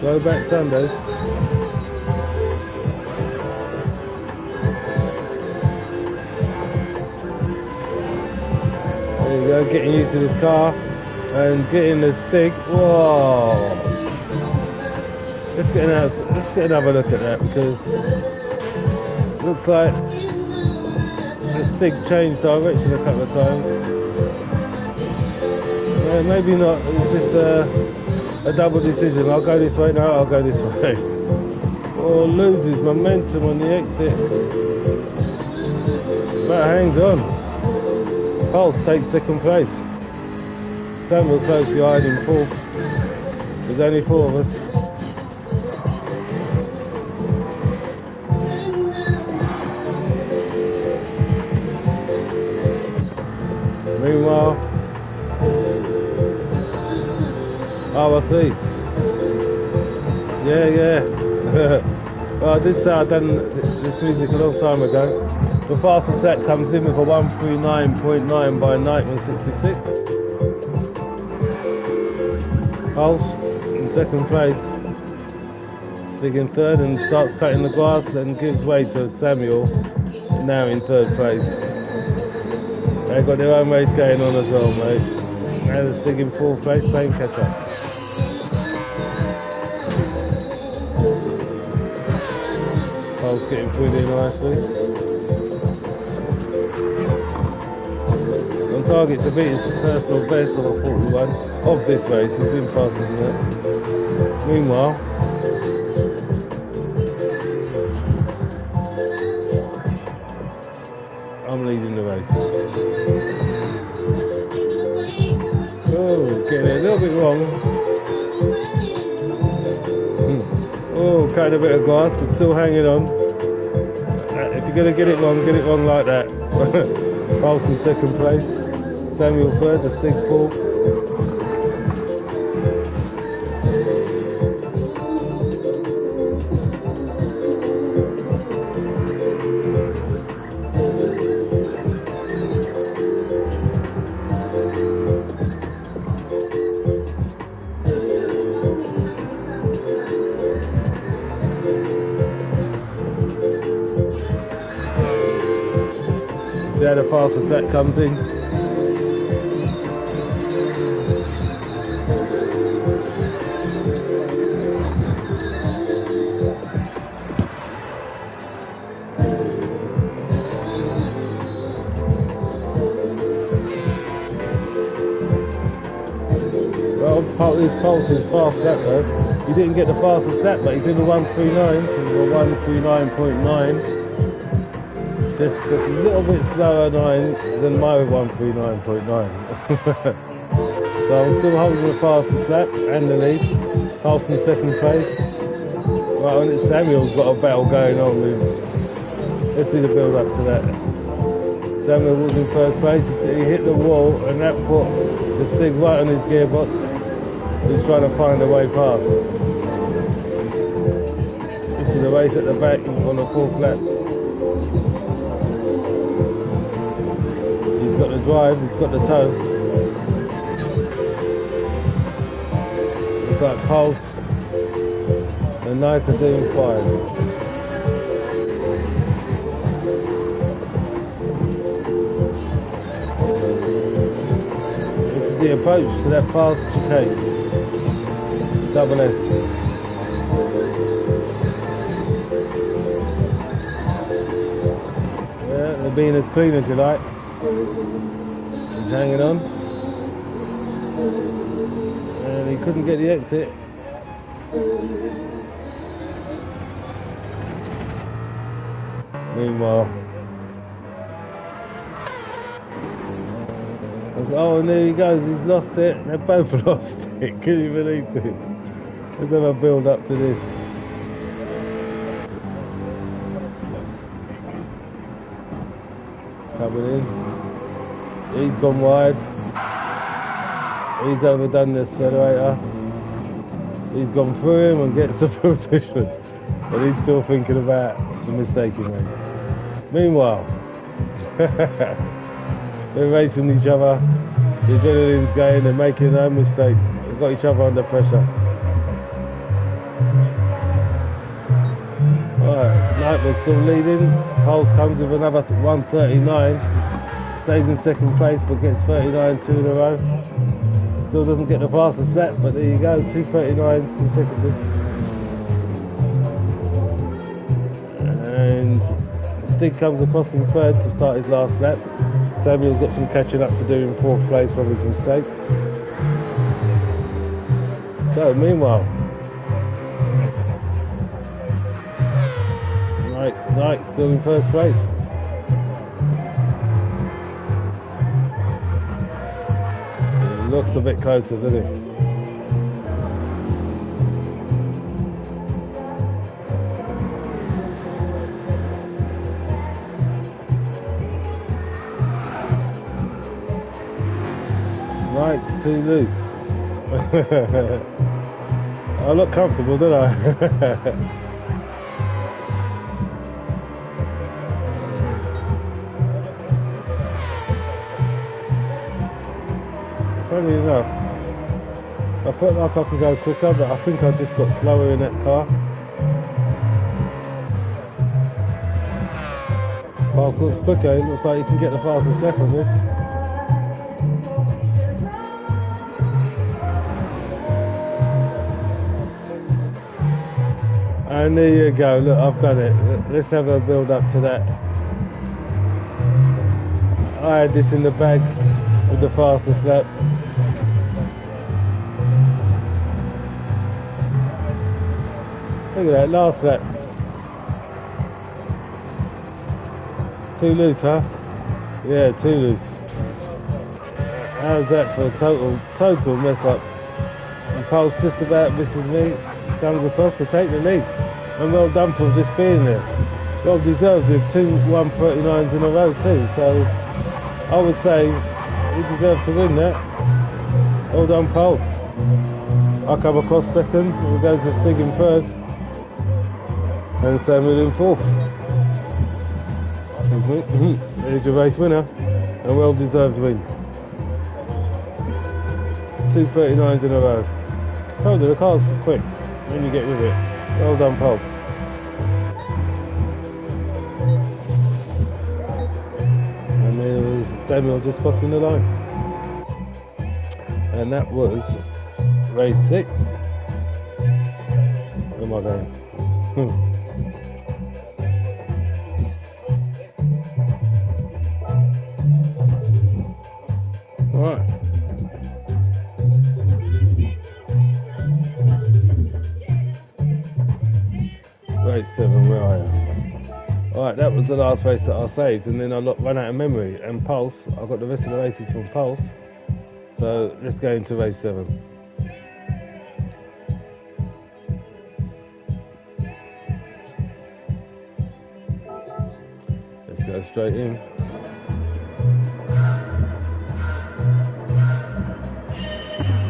Go back Sunday. There you go, getting used to this car and getting the Stig. Whoa! Let's get another look at that, because it looks like the Stig changed direction a couple of times. Yeah, maybe not. It was just a double decision. I'll go this way. No, I'll go this way. Oh, loses momentum on the exit. But hangs on. Pulse takes second place. Samuel close behind in fourth. There's only four of us. Meanwhile, oh, I see. Yeah. Well, I did say I'd done this music a long time ago. The fastest lap comes in with a 139.9 by night on 66. Pulse in second place. Stig in third and starts cutting the grass and gives way to Samuel, now in third place. They've got their own race going on as well, mate. Now they're Stig in fourth place, playing catch up. Pulse getting through there nicely. On target to beat his personal best on a 41 of this race. He's been faster than that. Meanwhile, I'm leading the race. Oh, getting it a little bit wrong. Oh, kind of a bit of grass, but still hanging on. If you're going to get it wrong like that. Pulse in second place. Samuel third, the Stig fourth. See how the fastest that comes in. Well, his Pulse is fast lap though. He didn't get the fastest lap, but he's in the 139, so 139.9. Just a little bit slower than my 139.9. So I'm still holding the fastest lap and the lead. Pulse in second place. Right on it, Samuel's got a battle going on with. Let's see the build up to that. Samuel was in first place. He hit the wall and that put the Stig right on his gearbox. He's trying to find a way past. This is the race at the back on the fourth lap. He's got the drive, he's got the toe. It's like Pulse and Nike are doing fine. This is the approach to that fast chicane. Double S. Yeah, they're being as clean as you like. He's hanging on. And he couldn't get the exit. Meanwhile, oh, and there he goes, he's lost it. They both lost it. Can you believe this? Let's have a build up to this. coming in. He's gone wide. He's overdone the accelerator. He's gone through him and gets the position. But he's still thinking about the mistake he made. Meanwhile, they're racing each other. The adrenaline's going, they're making no mistakes. They've got each other under pressure. Alright, Nightmare's still leading. Pulse comes with another 139. Stays in second place but gets 39 2 in a row. Still doesn't get the fastest lap, but there you go, 2 39s consecutive. And Stig comes across in third to start his last lap. Samuel's got some catching up to do in fourth place from his mistake. So meanwhile, Nike still in first place. He looks a bit closer, doesn't he? Nike's too loose. I look comfortable, don't I? Funny enough, I felt like I could go quicker, but I think I just got slower in that car. Fast looks quicker, it looks like you can get the fastest lap on this. And there you go, look, I've done it. Let's have a build up to that. I had this in the bag with the fastest lap. Look at that, last lap. Too loose, huh? Yeah, too loose. How's that for a total mess up? And Pulse just about misses me. Comes across to take the lead. And well done for just being there. Well deserved with 2 139s in a row too. So I would say he deserved to win that. Well done, Pulse. I come across second. He goes to Stig in third. And Samuel in fourth. Excuse me. There's your race winner. A well deserved win. 2 39s in a row. Told you the car's quick when you get with it. Well done, Pulse. And there was Samuel just crossing the line. And that was race 6. Where am I going? Alright. Race 7, where are you? Alright, that was the last race that I saved, and then I ran out of memory. And Pulse, I got the rest of the races from Pulse. So let's go into race 7. Let's go straight in.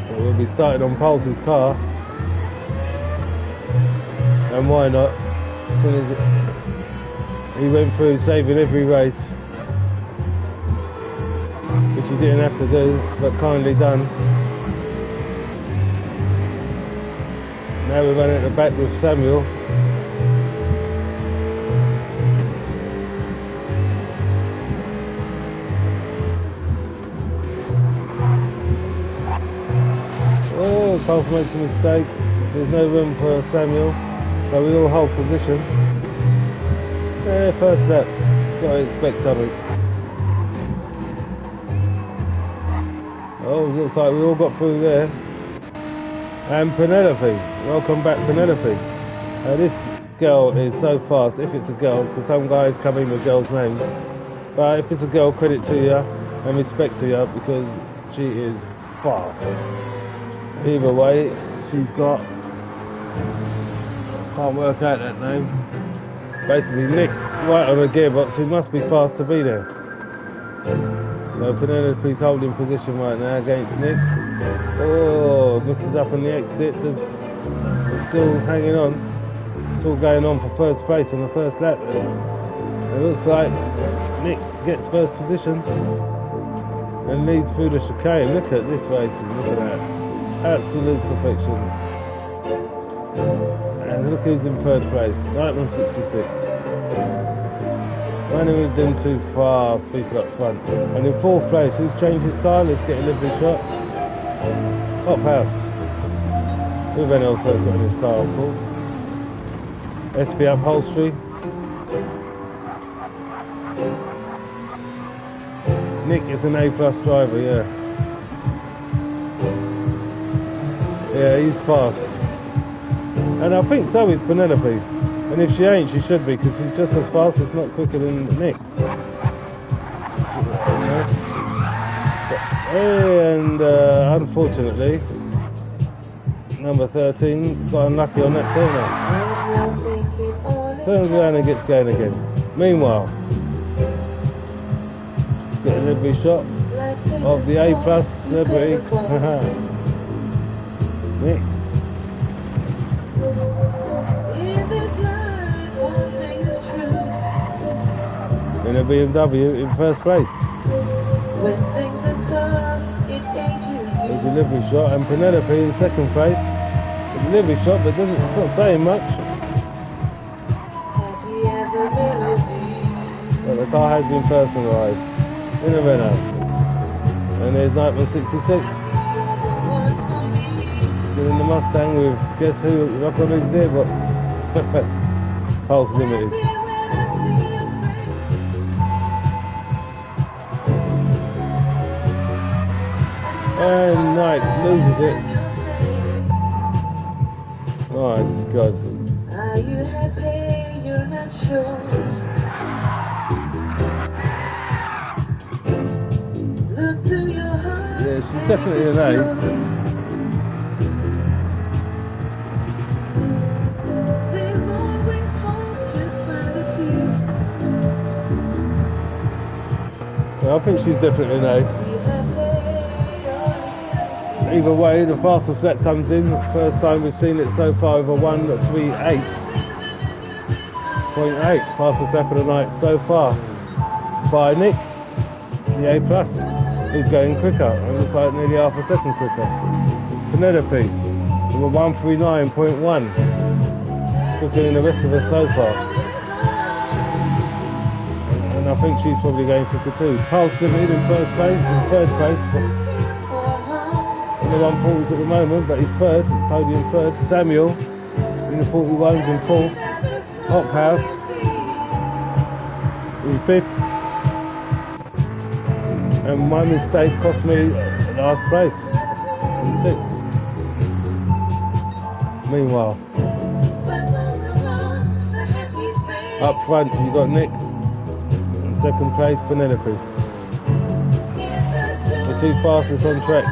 So we'll be starting on Pulse's car. And why not? As soon as he went through saving every race, which he didn't have to do, but kindly done. Now we're running at the back with Samuel. Oh, Pulse makes a mistake. There's no room for Samuel. So we all hold position. Yeah, first lap. Gotta expect something. Oh, looks like we all got through there. And Penelope. Welcome back, Penelope. This girl is so fast, if it's a girl, because some guys come in with girls' names. But if it's a girl, credit to you and respect to you, because she is fast. Either way, she's got... Can't work out that name. Basically Nick right on the gearbox, he must be fast to be there. So Penelope's holding position right now against Nick. Oh, misses up on the exit. They're still hanging on. It's all going on for first place on the first lap. It looks like Nick gets first position and leads through the chicane. Look at this racing, look at that. Absolute perfection. And look who's in third place, 966. Running with them too fast, people up front. And in fourth place, who's changed his car? Let's get a livery shot. Hop House. With an L circuit on his car, of course. SP upholstery. Nick is an A+ driver, yeah. Yeah, he's fast. And I think so is Penelope. And if she ain't, she should be, because she's just as fast, if not quicker than Nick. And unfortunately, number 13 got unlucky on that corner. Turns around and gets going again. Meanwhile, get a livery shot of the A+ celebrity. Nick. In a BMW in first place. There's a livery shot, and Penelope in second place. It's a livery shot, but it's not saying much. But the car has been personalised in a Renault. And there's Nightman 66. Still in the Mustang with guess who up on his gearbox. Pulse Limited. And Knight loses it. Oh my God. Are you happy? You're not sure. Look to your heart. Yeah, she's definitely an A. There's always hope, just find a few. Well, I think she's definitely an A. Either way, the fastest lap comes in. First time we've seen it so far with a 1:38.8. Fastest lap of the night so far by Nick, the A+. He's going quicker, and looks like nearly half a second quicker. Penelope with a 1:39.1. Quicker than the rest of us so far. And I think she's probably going quicker too. Pulse Limited in first place, in third place. In the 140s at the moment, but he's third, podium third. Samuel in the 41s in fourth. Hop House in fifth. And my mistake cost me last place in sixth. Meanwhile, up front you got Nick. In second place, Penelope. The two fastest on track.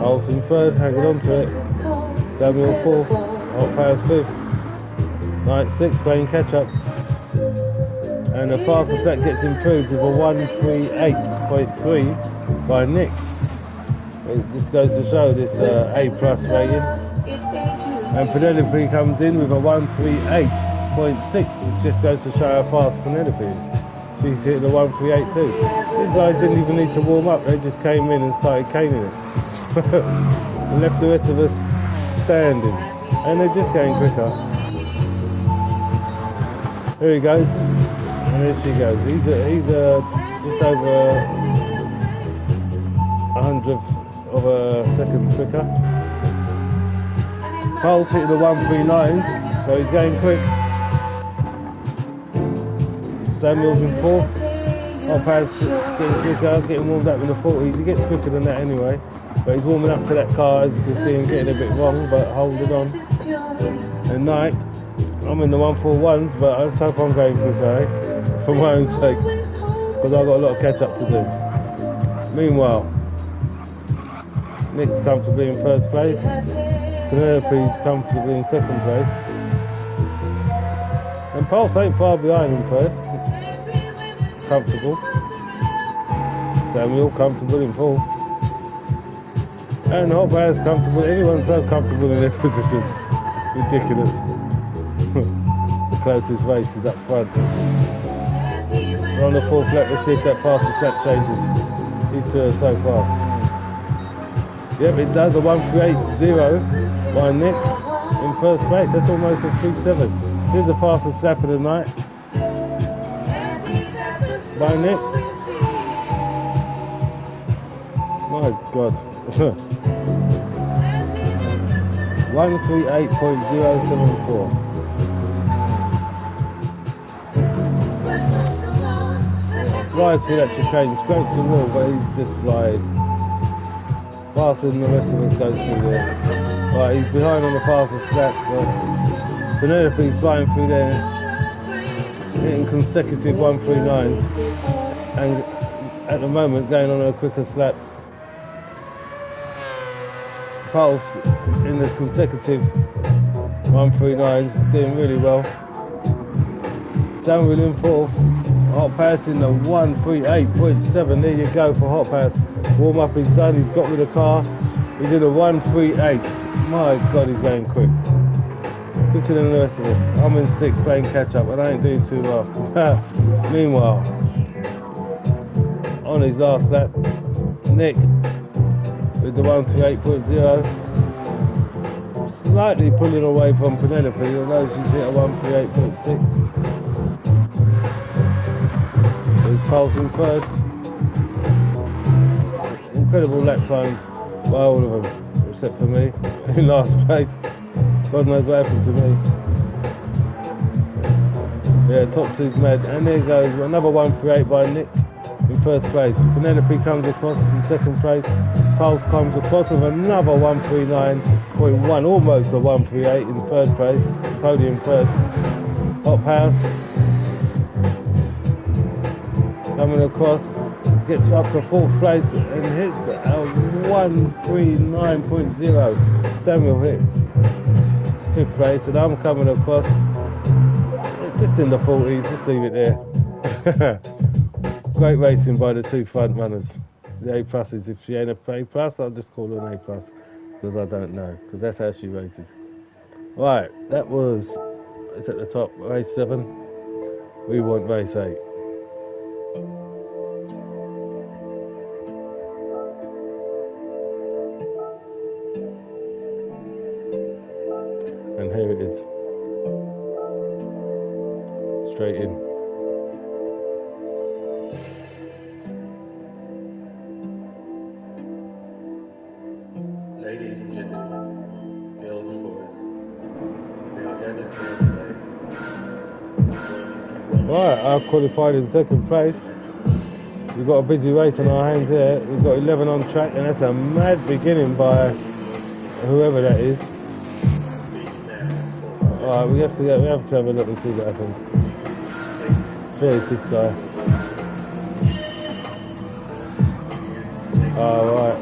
Olsen third, hanging on to it. Samuel fourth, Hot Powers fifth. Knight sixth, playing catch up. And the fastest that gets improved with a 1:38.3 by Nick. It just goes to show this A+ rating. And Penelope comes in with a 1:38.6, which just goes to show how fast Penelope is. She's hitting the 1:38 too. These guys didn't even need to warm up, they just came in and started caning it. And left the rest of us standing, and they're just going quicker. Here he goes, and there she goes. He's just over 100th of a second quicker. Cole's hitting the 1:39s, so he's going quick. Samuel's in fourth. Hopaz getting quicker, getting warmed up in the 40s. He gets quicker than that anyway. But he's warming up to that car, as you can see him getting a bit wrong, but holding on. And Nike, I'm in the 141s, but I just hope I'm going quicker, for my own sake, because I've got a lot of catch up to do. Meanwhile, Nick's comfortably in first place. Penelope's comfortably in second place. And Pulse ain't far behind in first. Comfortable. Samuel comfortable in fourth. And Hot Bear's comfortable. Everyone's so comfortable in their positions. Ridiculous. The closest race is up front. We're on the fourth lap. Let's see if that fastest lap changes. These two are so fast. Yep, it does. A 1:38.0 by Nick in first place. That's almost a 3:7. Here's the fastest lap of the night by Nick. My God. 1:38.074. Flies through that chicane, scrapes the wall, but he's just flying. Faster than the rest of us goes through there. Right, he's behind on the fastest lap, but Penelope's flying through there, hitting consecutive 1:39s, and at the moment going on a quicker lap. Pulse in the consecutive 1:39s, doing really well. Samuel in fourth. Hot Pass in the 1:38.7. There you go for Hot Pass. Warm up is done. He's got with the car. He did a 1:38. My God, he's going quick. Quicker than the rest of us. I'm in sixth playing catch up, and I ain't doing too well. Meanwhile, on his last lap, Nick with the 1:38.0, slightly pulling away from Penelope, although she's hit a 1:38.6. There's Pulse in first. Incredible lap times by all of them, except for me in last place. God knows what happened to me. Yeah, top two's mad. And there goes another 1:38 by Nick in first place. Penelope comes across in second place. Pulse comes across with another 1:39.1, almost a 1:38 in third place. Podium third. Hot House coming across, gets up to fourth place and hits a 1:39.0. Samuel hits fifth place, and I'm coming across just in the 40s. Just leave it there. Great racing by the two front runners. The A pluses. If she ain't a A plus, I'll just call her an A plus because I don't know, because that's how she races. Right, that was, it's at the top, race 7. We want race 8. And here it is. Straight in. Ladies and gentlemen, girls and boys, we are gathered here today. Right, I've qualified in second place. We've got a busy race on our hands here. We've got 11 on track, and that's a mad beginning by whoever that is. Alright, we have to have a look and see what happens. Sure, it's this guy. Alright.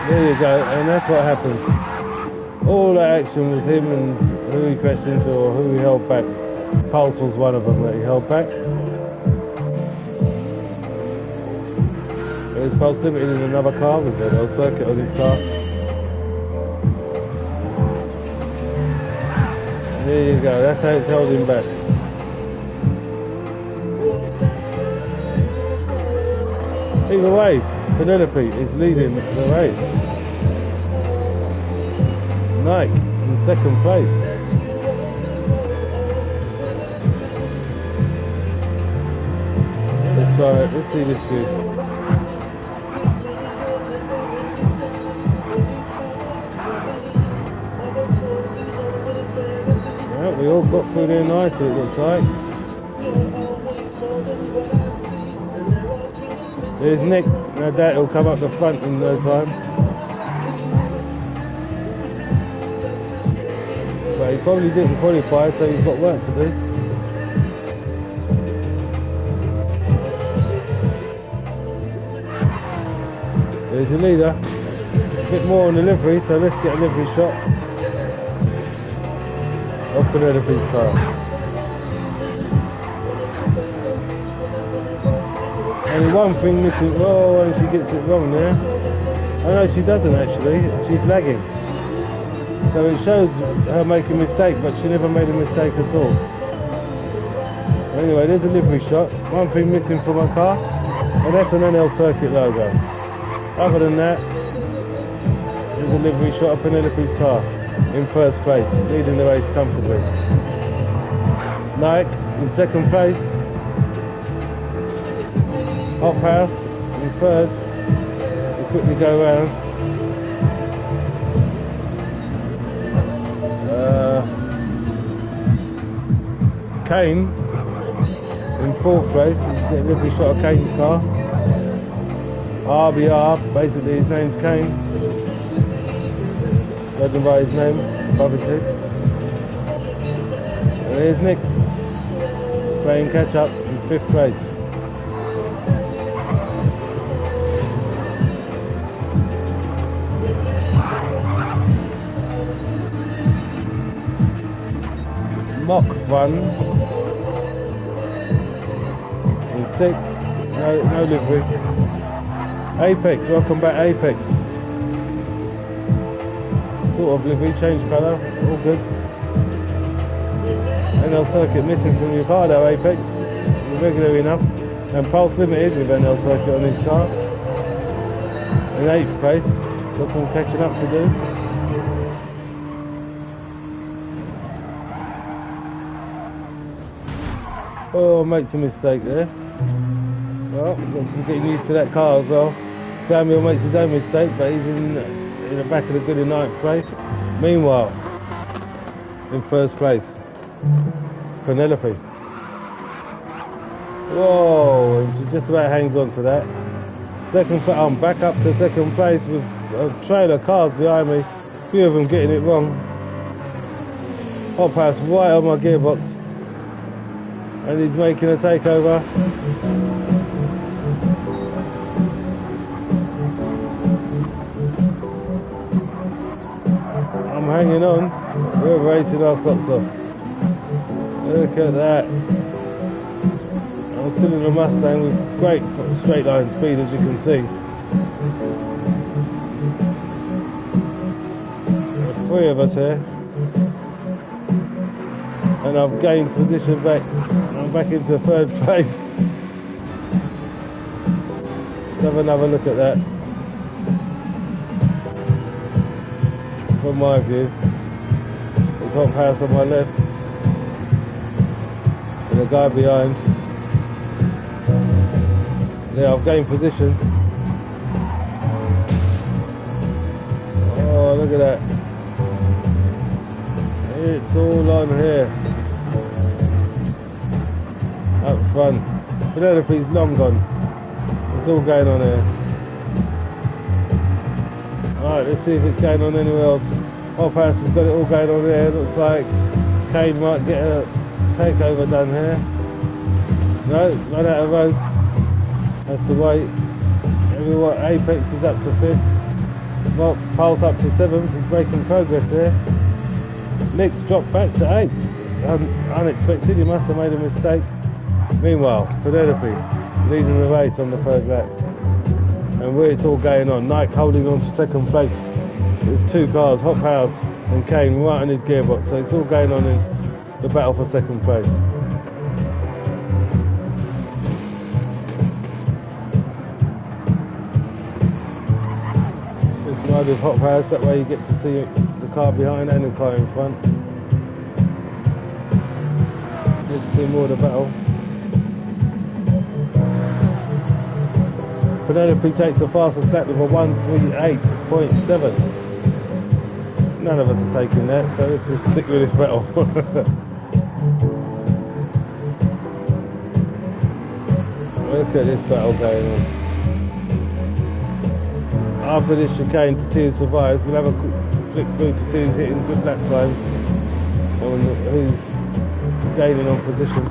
There you go, and that's what happened. All that action was him and who he crashed into or who he held back. Pulse was one of them that he held back. There's Pulse Limited in another car with a little circuit on his car. There you go, that's how it's holding back. Either way, Penelope is leading the race. Nike in second place. Let's try it, let's see this dude. Well, we all got through there nicely, it looks like. There's Nick, no doubt he'll come up the front in no time. But he probably didn't qualify, so he's got work to do. There's your leader. A bit more on the livery, so let's get a livery shot of Penelope's car. Only one thing missing. Oh, and she gets it wrong there. Oh no, she doesn't actually. She's lagging. So it shows her making a mistake, but she never made a mistake at all. Anyway, there's a livery shot. One thing missing from my car, and that's an NL Circuit logo. Other than that, there's a livery shot of Penelope's car in first place, leading the race comfortably. Nike in second place. Hop House in third. We'll quickly go round. Kane in fourth place. He's getting a livery shot of Kane's car. RBR, basically his name's Kane. Judging by his name above his head. And here's Nick playing catch up in fifth place. Mock 1 in 6, no livery. Apex, welcome back Apex. Sort of livery, change colour, all good. NL Circuit missing from your car though, Apex, regular enough. And Pulse Limited with NL Circuit on his car. In 8th place, got some catching up to do. Oh, makes a mistake there. Well, got some getting used to that car as well. Samuel makes his own mistake, but he's in the back of the good in 9th place. Meanwhile, in first place, Penelope. Whoa, she just about hangs on to that. I'm back up to second place with a trail of cars behind me. A few of them getting it wrong. Hop House right on my gearbox. And he's making a takeover. I'm hanging on. We're racing our socks off. Look at that. I'm still in a Mustang with great straight line speed, as you can see. There are 3 of us here. And I've gained position back. I'm back into third place. Let's have another look at that. From my view. There's Hop House on my left. And the guy behind. Yeah, I've gained position. Oh, look at that. It's all on here. Up front. Penelope's long gone. It's all going on here. Alright, let's see if it's going on anywhere else. Hop House has got it all going on here. Looks like Kane might get a takeover done here. No, not out of road. That's the way. Everyone, Apex is up to 5th. Pulse up to 7th. He's making progress there. Nick's dropped back to 8th. Unexpected, he must have made a mistake. Meanwhile, Penelope leading the race on the 3rd lap. And where it's all going on, Nike holding on to second place with 2 cars, Hop House and Kane right on his gearbox. So it's all going on in the battle for second place. Just ride with Hop House, that way you get to see the car behind and the car in front. Get to see more of the battle. Penelope takes the fastest lap with a 1:38.7. None of us are taking that, so let's just stick with this battle. Look at this battle going on. After this chicane, to see who survives, we'll have a quick flick through to see who's hitting good lap times and who's gaining on position.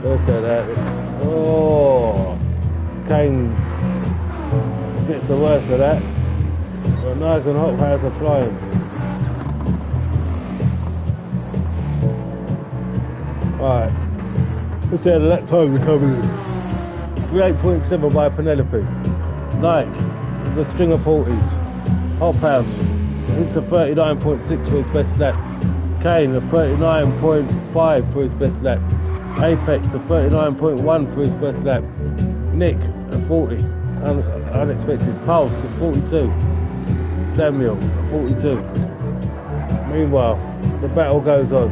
Look at that. Oh! Kane gets the worst of that. But Nike and Hop House are flying. Alright, let's see how the lap times are coming in. 38.7 by Penelope. Nike, the string of 40s. Hop House into 39.6 for his best lap. Kane a 39.5 for his best lap. Apex a 39.1 for his best lap. Nick a 40, unexpected. Pulse a 42. Samuel a 42. Meanwhile, the battle goes on.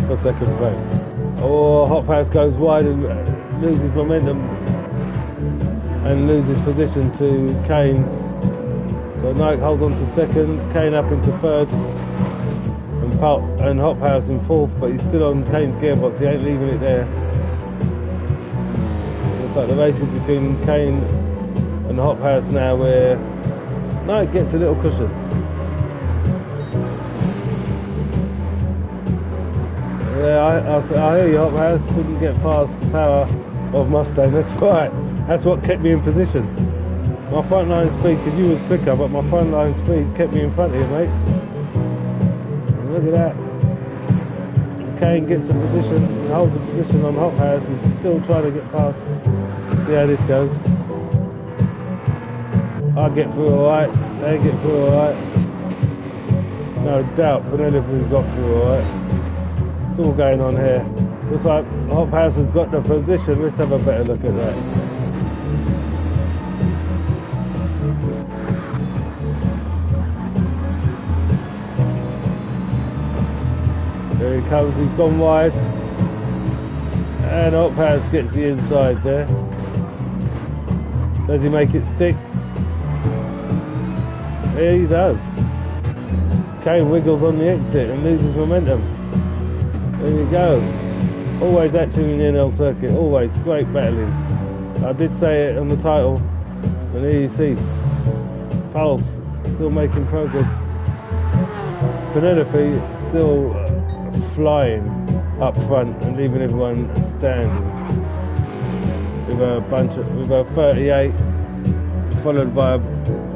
For second place. Oh, Hop House goes wide and loses momentum and loses position to Kane. So Nike holds on to second, Kane up into third, and Hop House in fourth, but he's still on Kane's gearbox, he ain't leaving it there. Looks like the race is between Kane and Hop House now, where Nike gets a little cushion. Yeah, I hear you, Hop House couldn't get past the power of Mustang, that's right. That's what kept me in position. My front line speed, because you was quicker, but my front line speed kept me in front of you, mate. And look at that. Kane gets a position, holds a position on Hop House, he's still trying to get past. See how this goes. I get through alright, they get through alright. No doubt Penelope's got through alright. It's all going on here. Looks like Hop House has got the position. Let's have a better look at that. There he comes, he's gone wide. And Hop House gets the inside there. Does he make it stick? Yeah, he does. Kane wiggles on the exit and loses momentum. There you go. Always action in the NL circuit, always great battling. I did say it on the title, and here you see Pulse still making progress. Penelope still flying up front and leaving everyone standing. With a 38, followed by a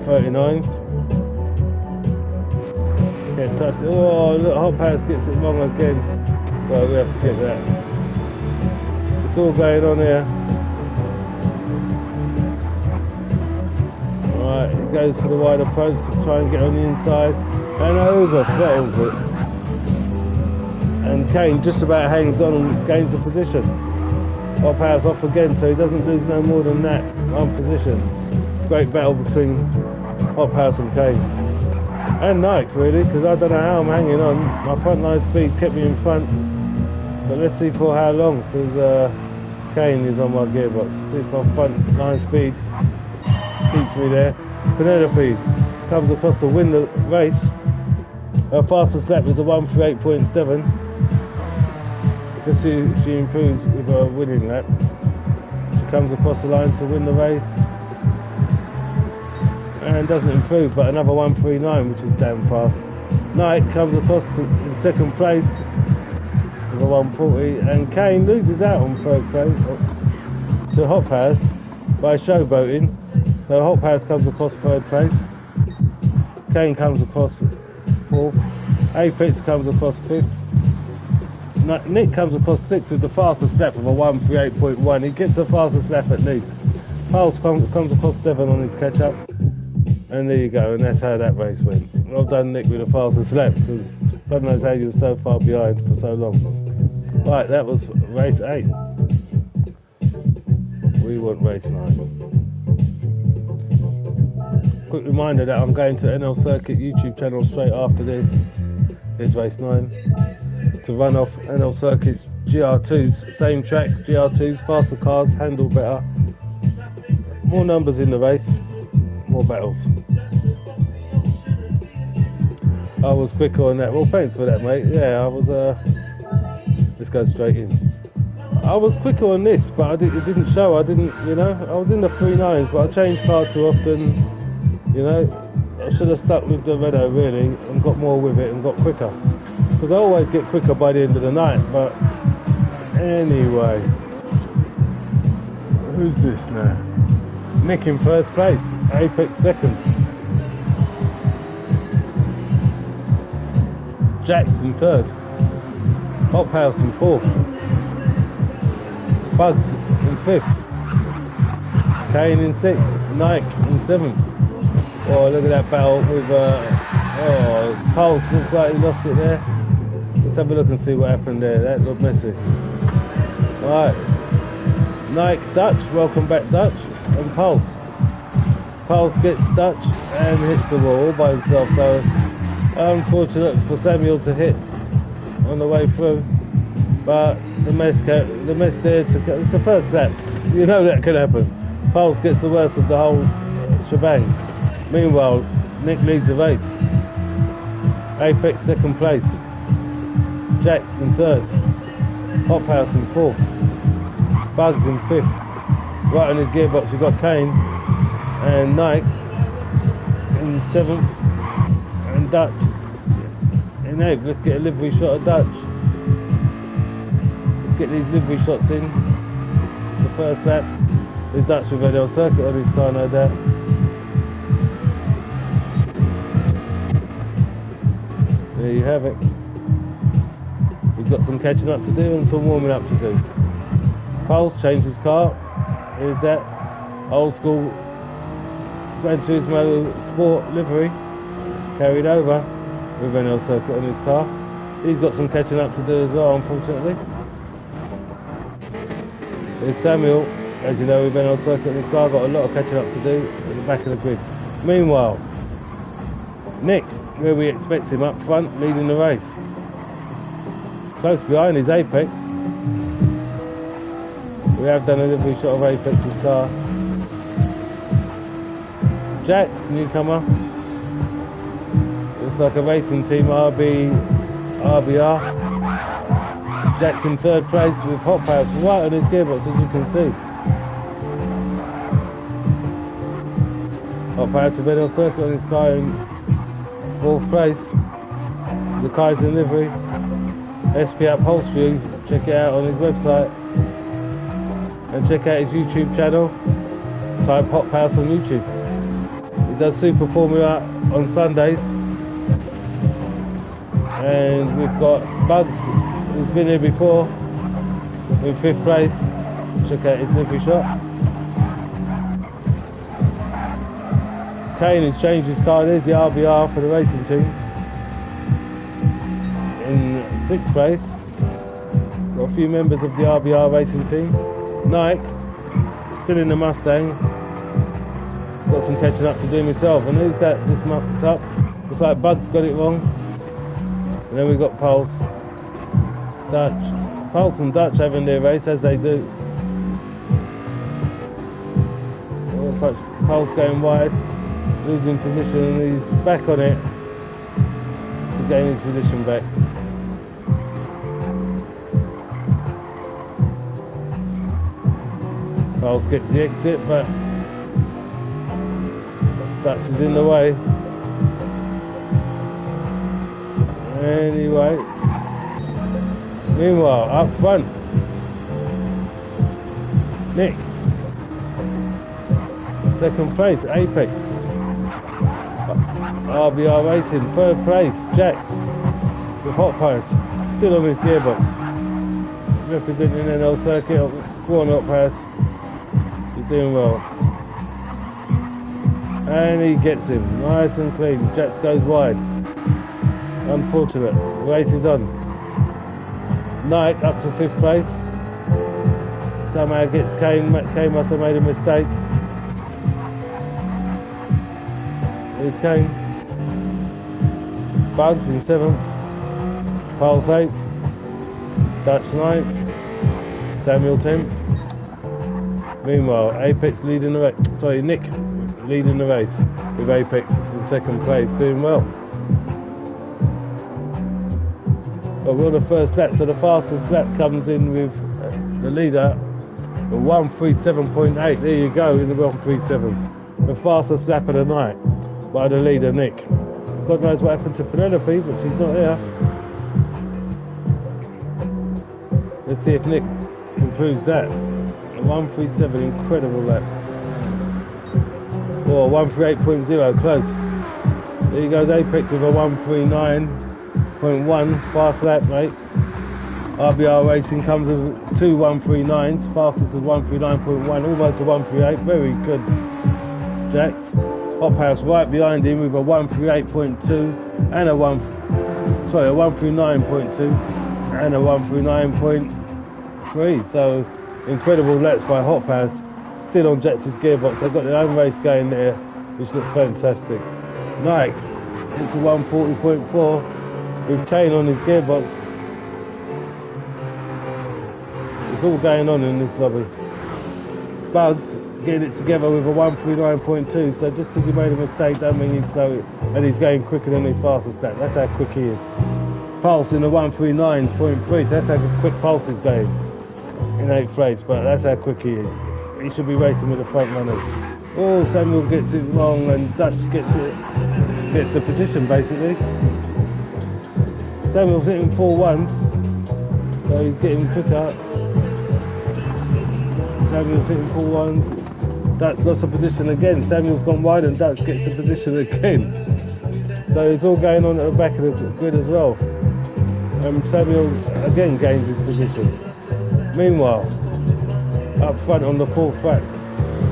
39. Can't touch it. Oh, look, Hop House gets it wrong again. So we have to get that. It's all going on here. Alright, he goes for the wide approach to try and get on the inside and over throttles it. And Kane just about hangs on and gains a position. Hop House off again, so he doesn't lose no more than that one position. Great battle between Hop House and Kane. And Nike really, because I don't know how I'm hanging on. My front line speed kept me in front. But let's see for how long, because Kane is on my gearbox. See if my front line speed keeps me there. Penelope comes across to win the race. Her fastest lap is a 138.7. Because she improves with her winning lap. She comes across the line to win the race. And doesn't improve, but another 139, which is damn fast. Nike comes across in second place. A 140, and Kane loses out on third place to Hop House by showboating. So Hop House comes across third place, Kane comes across fourth, Apex comes across fifth, Nick comes across sixth with the fastest lap of a 138.1. He gets the fastest lap at least. Pulse comes across 7 on his catch up, and there you go, and that's how that race went. Well done, Nick, with the fastest lap, because God knows how you were so far behind for so long. Right, that was race 8. We want race 9. Quick reminder that I'm going to NL Circuit YouTube channel straight after this. It's race 9. To run off NL Circuit's GR2s, same track, GR2s, faster cars, handle better. More numbers in the race, more battles. I was quicker on that. Well, thanks for that, mate. Yeah, I was, let's go straight in. I was quicker on this, but it didn't show. I didn't, you know, I was in the 3.9s, but I changed car too often, you know. I should have stuck with the Renault really and got more with it and got quicker. Because I always get quicker by the end of the night, but Anyway, who's this now? Nick in first place, Apex second. Jackson third. Hop House in fourth. Bugs in fifth. Kane in sixth. Nike in seventh. Oh, look at that battle with Pulse. Looks like he lost it there. Let's have a look and see what happened there. That looked messy. Alright. Nike Dutch, welcome back Dutch, and Pulse. Pulse gets Dutch and hits the wall all by himself, so unfortunate for Samuel to hit on the way through, but the mess there it's the first lap, you know that can happen. Pulse gets the worst of the whole shebang. Meanwhile, Nick leads the race. Apex second place, Jackson third, Hop House in fourth, Bugs in fifth. Right on his gearbox you've got Kane and Nike in seventh, and Dutch in eighth. Let's get a livery shot of Dutch. Let's get these livery shots in. The first lap. There's Dutch with a circuit on his car, no doubt. There you have it. We've got some catching up to do and some warming up to do. Pulse changed his car. Here's that old school Gran Turismo Sport livery carried over with an circuit on his car. He's got some catching up to do as well, unfortunately. There's Samuel, as you know, with an circuit on his car, got a lot of catching up to do at the back of the grid. Meanwhile, Nick, where we expect him up front, leading the race. Close behind is Apex. We have done a livery shot of Apex's car. Jax, newcomer. Looks like a racing team, RBR. Jax in third place with Hop House right on his gearbox, as you can see. Hop House with a circuit on his car in fourth place. The Kaizen livery. SP Upholstery, check it out on his website. And check out his YouTube channel. Type Hop House on YouTube. He does Super Formula on Sundays. And we've got Bugs, who's been here before, in fifth place. Check out his livery shot. Kane has changed his car. There's the RBR for the racing team. In sixth place. Got a few members of the RBR racing team. Nike, still in the Mustang. Got some catching up to do myself. And who's that just mucked up? Looks like Bugs got it wrong. And then we've got Pulse. Dutch. Pulse and Dutch having their race, as they do. Pulse going wide, losing position, and he's back on it to gain his position back. Pulse gets the exit, but Dutch is in the way. Anyway, meanwhile, up front, Nick, second place, Apex, RBR Racing, third place, Jax, with Hot Pass, still on his gearbox, representing NL circuit. Go on, Hot Pass, you're doing well. And he gets him, nice and clean. Jax goes wide. Unfortunate. The race is on. Nike up to fifth place. Somehow gets Kane. Kane must have made a mistake. Here's Kane. Bugs in seventh. Pulse 8th. Dutch 9th. Samuel 10th. Meanwhile, Apex leading the race. Sorry, Nick leading the race with Apex in second place, doing well. But we're on the first lap, so the fastest lap comes in with the leader, 137.8. There you go, in the 137s. The fastest lap of the night by the leader, Nick. God knows what happened to Penelope, but she's not here. to see if Nick improves that. 137, incredible lap. Or 138.0, close. There he goes, Apex with a 139.1, fast lap, mate. RBR Racing comes with two 139s, fastest is 139.1, almost a 138, very good, Jax. Hop House right behind him with a 138.2 and a 139.2 and a 139.3. So incredible laps by Hop House, still on Jax's gearbox. They've got their own race going there, which looks fantastic. Nike, it's a 140.4 with Kane on his gearbox. It's all going on in this lobby. Bugs getting it together with a 139.2, so just because he made a mistake doesn't mean he's slow, and he's going quicker than his fastest lap. That's how quick he is. Pulse in the 139.3, so that's how quick Pulse is going in 8th place, but that's how quick he is. He should be racing with the front runners. Oh, Samuel gets it wrong, and Dutch gets the position basically. Samuel's hitting 4 ones, so he's getting quicker. Samuel's hitting 4 ones. Dutch lost the position again. Samuel's gone wide and Dutch gets the position again. So it's all going on at the back of the grid as well. Samuel again gains his position. Meanwhile, up front on the 4th track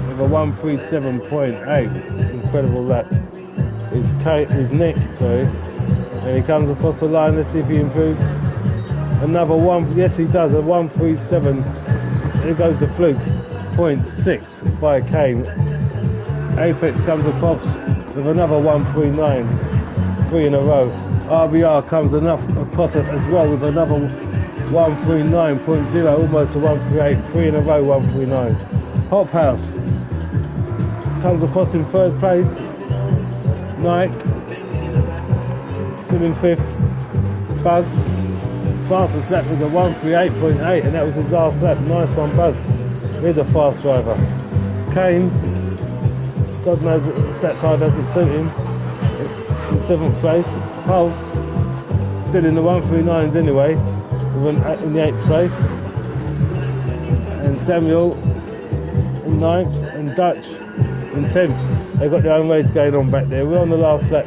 with a 137.8, incredible lap, is Nick, sorry. And he comes across the line. Let's see if he improves. Another one, yes he does, a 137. Here goes the fluke, 0.6 by Kane. Apex comes across with another 139, 3 in a row. RBR comes across it as well with another 139.0, almost a 138, 3 in a row, 139. Hop House comes across in 3rd place. Nike, still in 5th. Bugs, fastest lap was a 138.8, and that was his last lap. Nice one, Bugs. Here's a fast driver. Kane, God knows that car doesn't suit him, in 7th place. Pulse, still in the 139s anyway, in the 8th place. And Samuel in 9th, and Dutch in 10th. They've got their own race going on back there. We're on the last lap,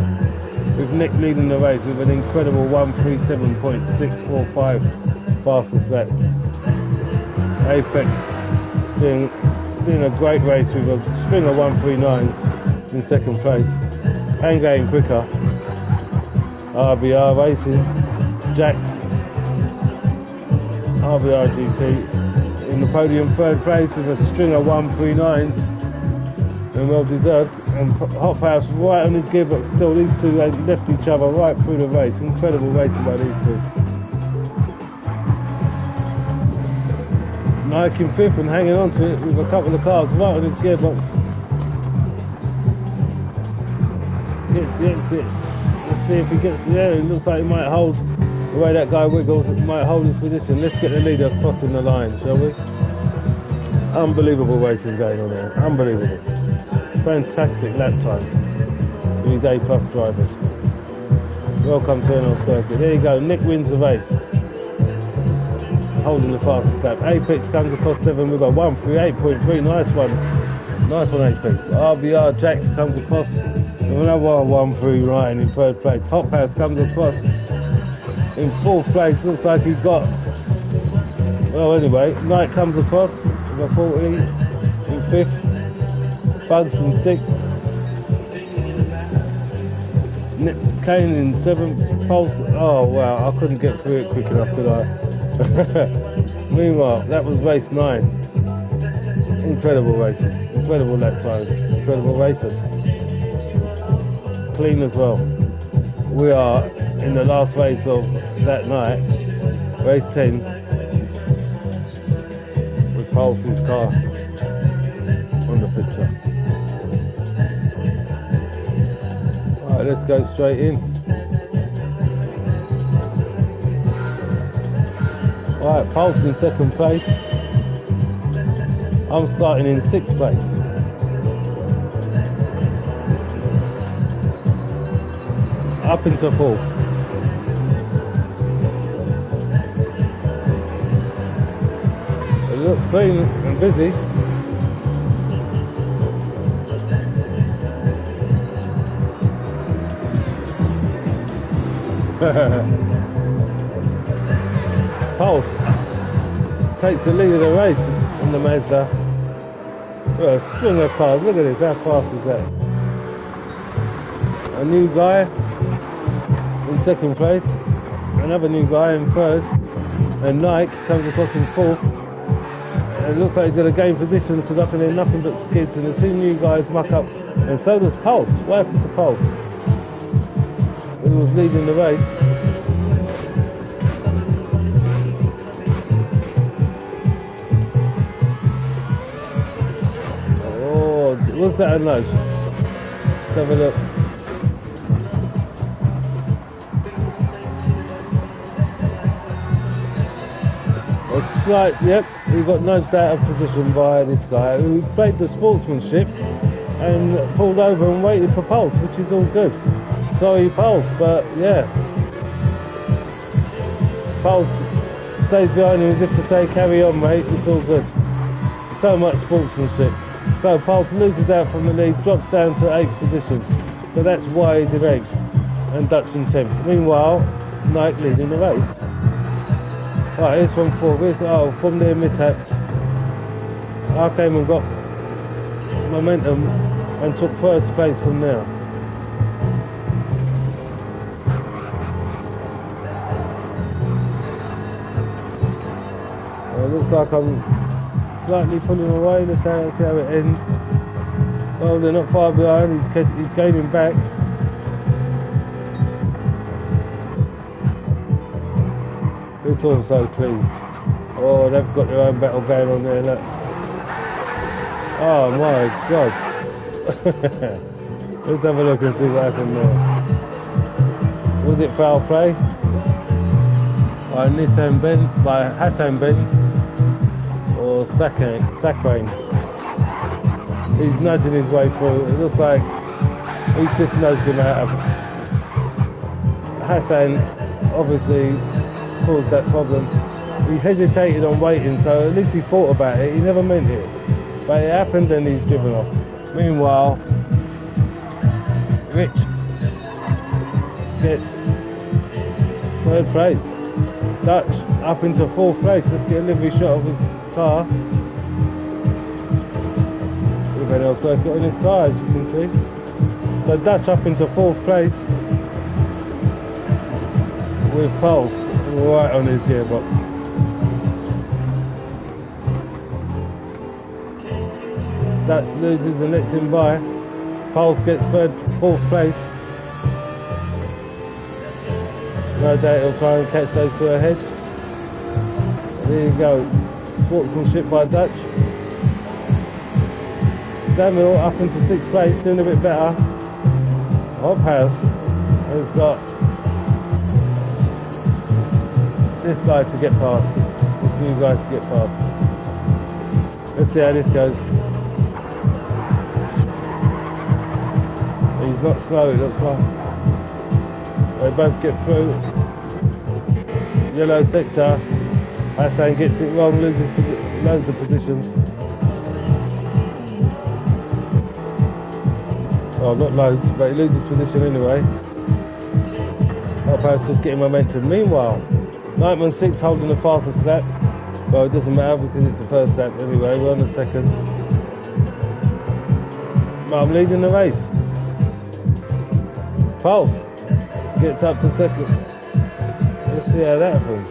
with Nick leading the race with an incredible 137.645 fastest lap. Apex doing a great race with a string of 139s in 2nd place and going quicker. RBR Racing, Jax, RBR GT in the podium 3rd place with a string of 139s, and well deserved. And Hop House right on his gearbox still. These two left each other right through the race. Incredible racing by these two. Nike in 5th and hanging on to it with a couple of cars right on his gearbox. Gets the exit. Let's see if he gets there. It looks like he might hold, the way that guy wiggles, it might hold his position. Let's get the leader crossing the line, shall we? Unbelievable racing going on there. Unbelievable. Fantastic lap times for these A+ drivers. Welcome to Ernal Circuit. There you go, Nick wins the race, holding the fastest lap. Apex comes across 7 with a 138.3, nice one Apex. RBR Jax comes across with another 139 in 3rd place. Hop House comes across in 4th place, looks like he got, well anyway, Knight comes across with a 40 in 5th. Bugs in 6th, Kane in 7th, Pulse, oh wow, I couldn't get through it quick enough, could I? Meanwhile, that was race 9. Incredible races, incredible lap times, incredible racers. Clean as well. We are in the last race of that night, race 10, with Pulse's car on the picture. Alright, let's go straight in. Alright, Pulse in 2nd place. I'm starting in 6th place. Up into 4th. looks clean and busy. Pulse takes the lead of the race in the Mazda. Well, a string of cars, look at this, how fast is that? A new guy in second place, another new guy in third, and Nike comes across in fourth. And it looks like he's going to gain position because up in there nothing but skids, and the two new guys muck up, and so does Pulse. What happened to Pulse? He was leading the race. Oh, was that a nudge? Let's have a look. A slight, yep, he got nudged out of position by this guy who played the sportsmanship and pulled over and waited for Pulse, which is all good. Sorry Pulse, but yeah. Pulse stays behind him as if to say, carry on mate, it's all good. So much sportsmanship. So Pulse loses out from the lead, drops down to 8th position. So that's why he's in 8th and Dutch in 10th. Meanwhile, Nike leading the race. Right, here's from 4th, from their mishaps. I came and got momentum and took first place from there. It looks like I'm slightly pulling away. Let's see how it ends. Oh, they're not far behind. He's gaining back. It's all so clean. Oh, they've got their own battle going on there. Look. Oh my God. Let's have a look and see what happened there. Was it foul play? By Nissan Benz, by Hassan Benz, or Sakrain. He's nudging his way through. It looks like he's just nudged him out of. Hassan obviously caused that problem. He hesitated on waiting, so at least he thought about it. He never meant it, but it happened and he's driven off. Meanwhile, Rich gets 3rd place. Dutch up into 4th place. Let's get a livery shot of his car. With an L circuit on his car, as you can see. So Dutch up into 4th place with Pulse right on his gearbox. Dutch loses and lets him by. Pulse gets 4th place. No doubt he'll try and catch those two ahead. There you go. Sportsmanship by Dutch. Samuel up into 6th place, doing a bit better. Hophouse has got this guy to get past. This new guy to get past. Let's see how this goes. He's not slow, it looks like. They both get through. Yellow sector. Hassan gets it wrong, loses loads of positions. Oh, not loads, but he loses position anyway. Hophouse just getting momentum. Meanwhile, Nightman 6 holding the fastest lap. Well, it doesn't matter because it's the first lap anyway. We're on the second. But I'm leading the race. Pulse gets up to 2nd. Let's see how that happens.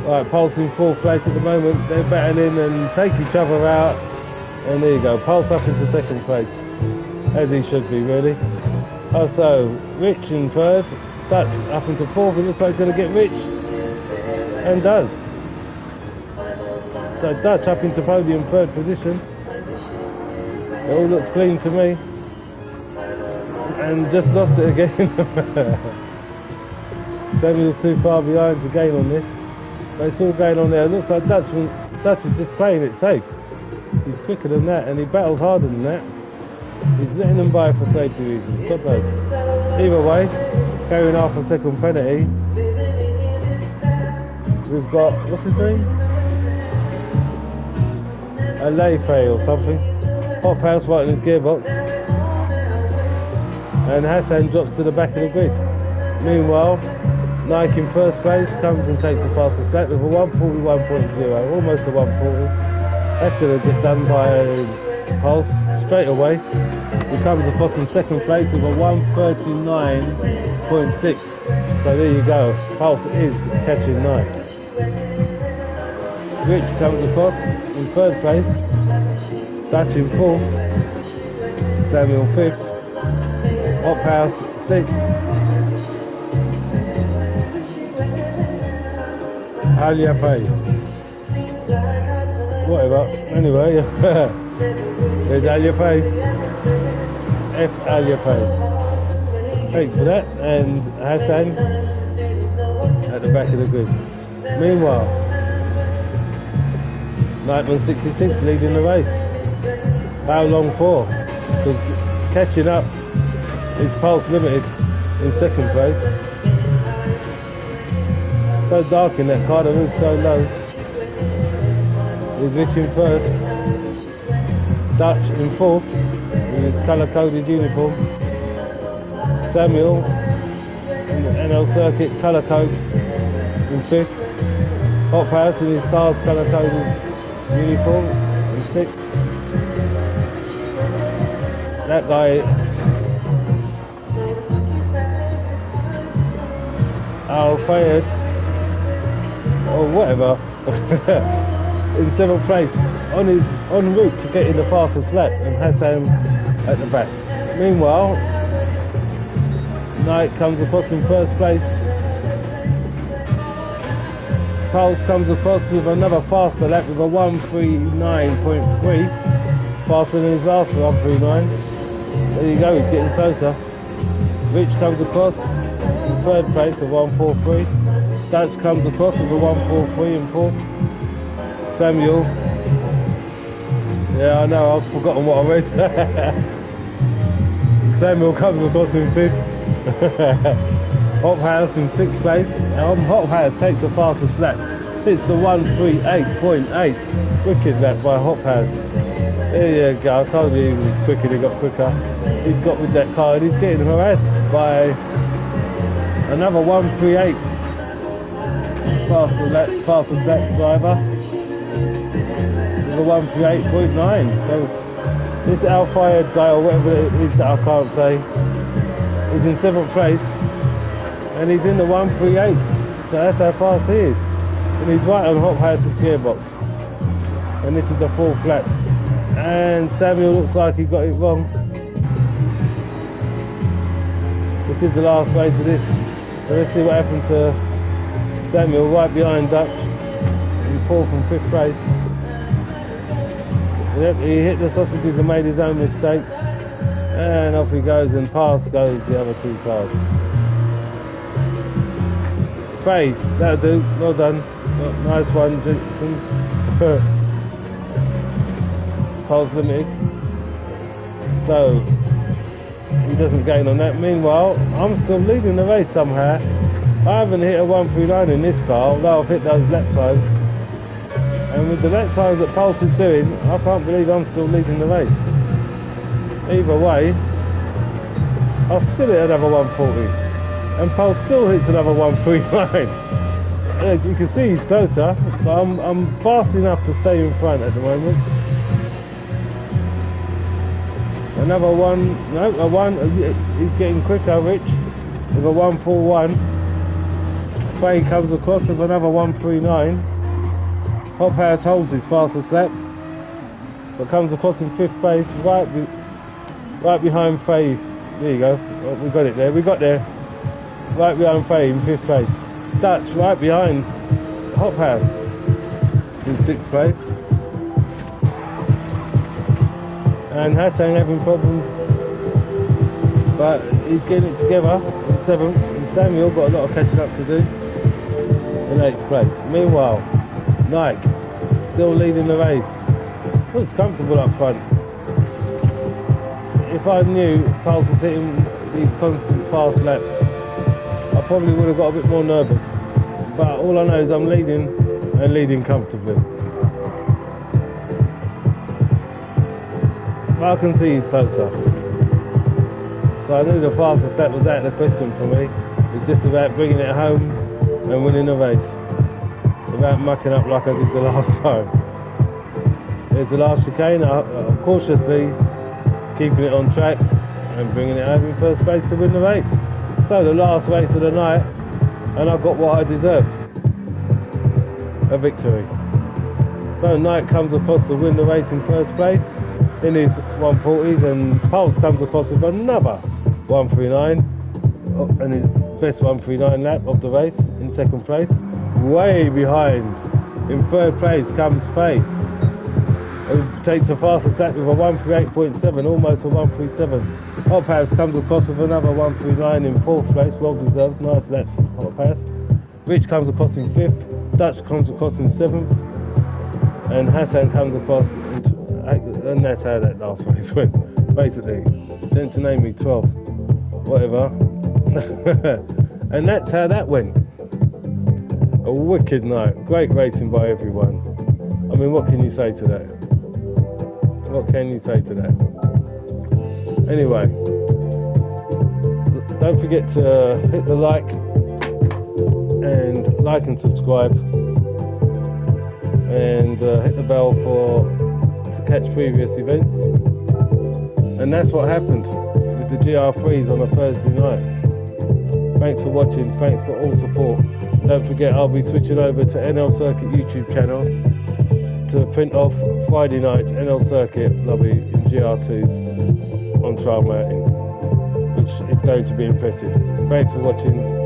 Right, Pulse in 4th place at the moment. They're battling and take each other out. And there you go, Pulse up into 2nd place. As he should be, really. Also, Rich in 3rd. Dutch up into 4th. It looks like he's going to get Rich. And does. So Dutch up into podium 3rd position. It all looks clean to me. And just lost it again. Samuel's too far behind to gain on this. But it's all going on there. It looks like Dutch is just playing it safe. He's quicker than that and he battles harder than that. He's letting them by for safety reasons. Stop those. Either way, carrying half a second penalty. We've got, what's his name? A Lefe or something. Hop House right in his gearbox. And Hassan drops to the back of the grid. Meanwhile, Nike in first place comes and takes the fastest lap with a 141.0, almost a 140. That's going to get done by Pulse straight away. He comes across in second place with a 139.6. So there you go, Pulse is catching Nike. Rich comes across in third place, Dutch in fourth, Samuel fifth, Hop House sixth, Aliafe. Whatever, anyway, there's Aliafe, F Aliafe. Thanks for that, and Hassan at the back of the grid. Meanwhile, Nightman 66 leading the race. How long for? Because catching up is Pulse Limited in second place. So dark in that car, the roof's so low. He's Rich in third. Dutch in fourth in his colour-coded uniform. Samuel in the NL Circuit colour code in fifth. Hop House in his car's colour-coded uniform in sixth. That guy Al Fayed or whatever in seventh place en route to getting the fastest lap, and Hassan at the back. Meanwhile, Knight comes across in first place. Pulse comes across with another faster lap with a 139.3, faster than his last 139. There you go, he's getting closer. Rich comes across in third place with 143. Dutch comes across with a 143 in fourth. Samuel, yeah I know, I've forgotten what I read. Samuel comes across in fifth. Hop House in sixth place. Hop House takes the fastest lap. It's the 138.8. Wicked lap by Hop House. There you go, I told you he was quicker, he got quicker. He's got with that car and he's getting harassed by another 138 fastest lap driver. With a 138.9. So this Al Fayed guy, or whatever it is that I can't say, is in seventh place. And he's in the 138, so that's how fast he is. And he's right on Hop House's gearbox. And this is the fourth lap. And Samuel looks like he got it wrong. This is the last race of this. So let's see what happened to Samuel, right behind Dutch, in fourth and fifth place. Yep, he hit the sausages and made his own mistake. And off he goes, and past goes the other two cars. Faye, that'll do, well done. Nice one, Jensen. Pulse Limited. So, he doesn't gain on that. Meanwhile, I'm still leading the race somehow. I haven't hit a 139 in this car, although I've hit those lap times. And with the lap times that Pulse is doing, I can't believe I'm still leading the race. Either way, I'll still hit another 140. And Pulse still hits another 139. You can see he's closer, but I'm fast enough to stay in front at the moment. Another one, no, a one, he's getting quicker, Rich, with a 141. Faye comes across with another 139. Hop House holds his fastest lap, but comes across in fifth place, right behind Faye. There you go, oh, we got it there, we got there. Right behind Faye in fifth place. Dutch right behind Hop House in sixth place. And Hassan having problems, but he's getting it together in seventh. And Samuel got a lot of catching up to do in eighth place. Meanwhile, Nike still leading the race. Looks comfortable up front. If I knew Pulse was hitting these constant fast laps, probably would have got a bit more nervous. But all I know is I'm leading and leading comfortably. But I can see he's closer. So I knew the fastest lap was out of the question for me. It's just about bringing it home and winning the race without mucking up like I did the last time. There's the last chicane. I'm cautiously keeping it on track and bringing it home in first place to win the race. So the last race of the night, and I got what I deserved, a victory. So Knight comes across to win the race in first place in his 140s, and Pulse comes across with another 139 and his best 139 lap of the race in second place. Way behind in third place comes Faye, who takes the fastest lap with a 138.7, almost a 137. Hot Pass comes across with another 139 in fourth place, well deserved, nice laps Hot Pass. Rich comes across in fifth, Dutch comes across in seventh, and Hassan comes across and that's how that last race went, basically. Then to name me 12, whatever. And that's how that went. A wicked night, great racing by everyone. I mean, what can you say to that? What can you say to that? Anyway, don't forget to hit the like and subscribe, and hit the bell to catch previous events. And that's what happened with the GR3s on a Thursday night. Thanks for watching, thanks for all support. And don't forget, I'll be switching over to NL Circuit YouTube channel to print off Friday night's NL Circuit lobby in GR2s on Trial Mountain, which is going to be impressive. Thanks for watching.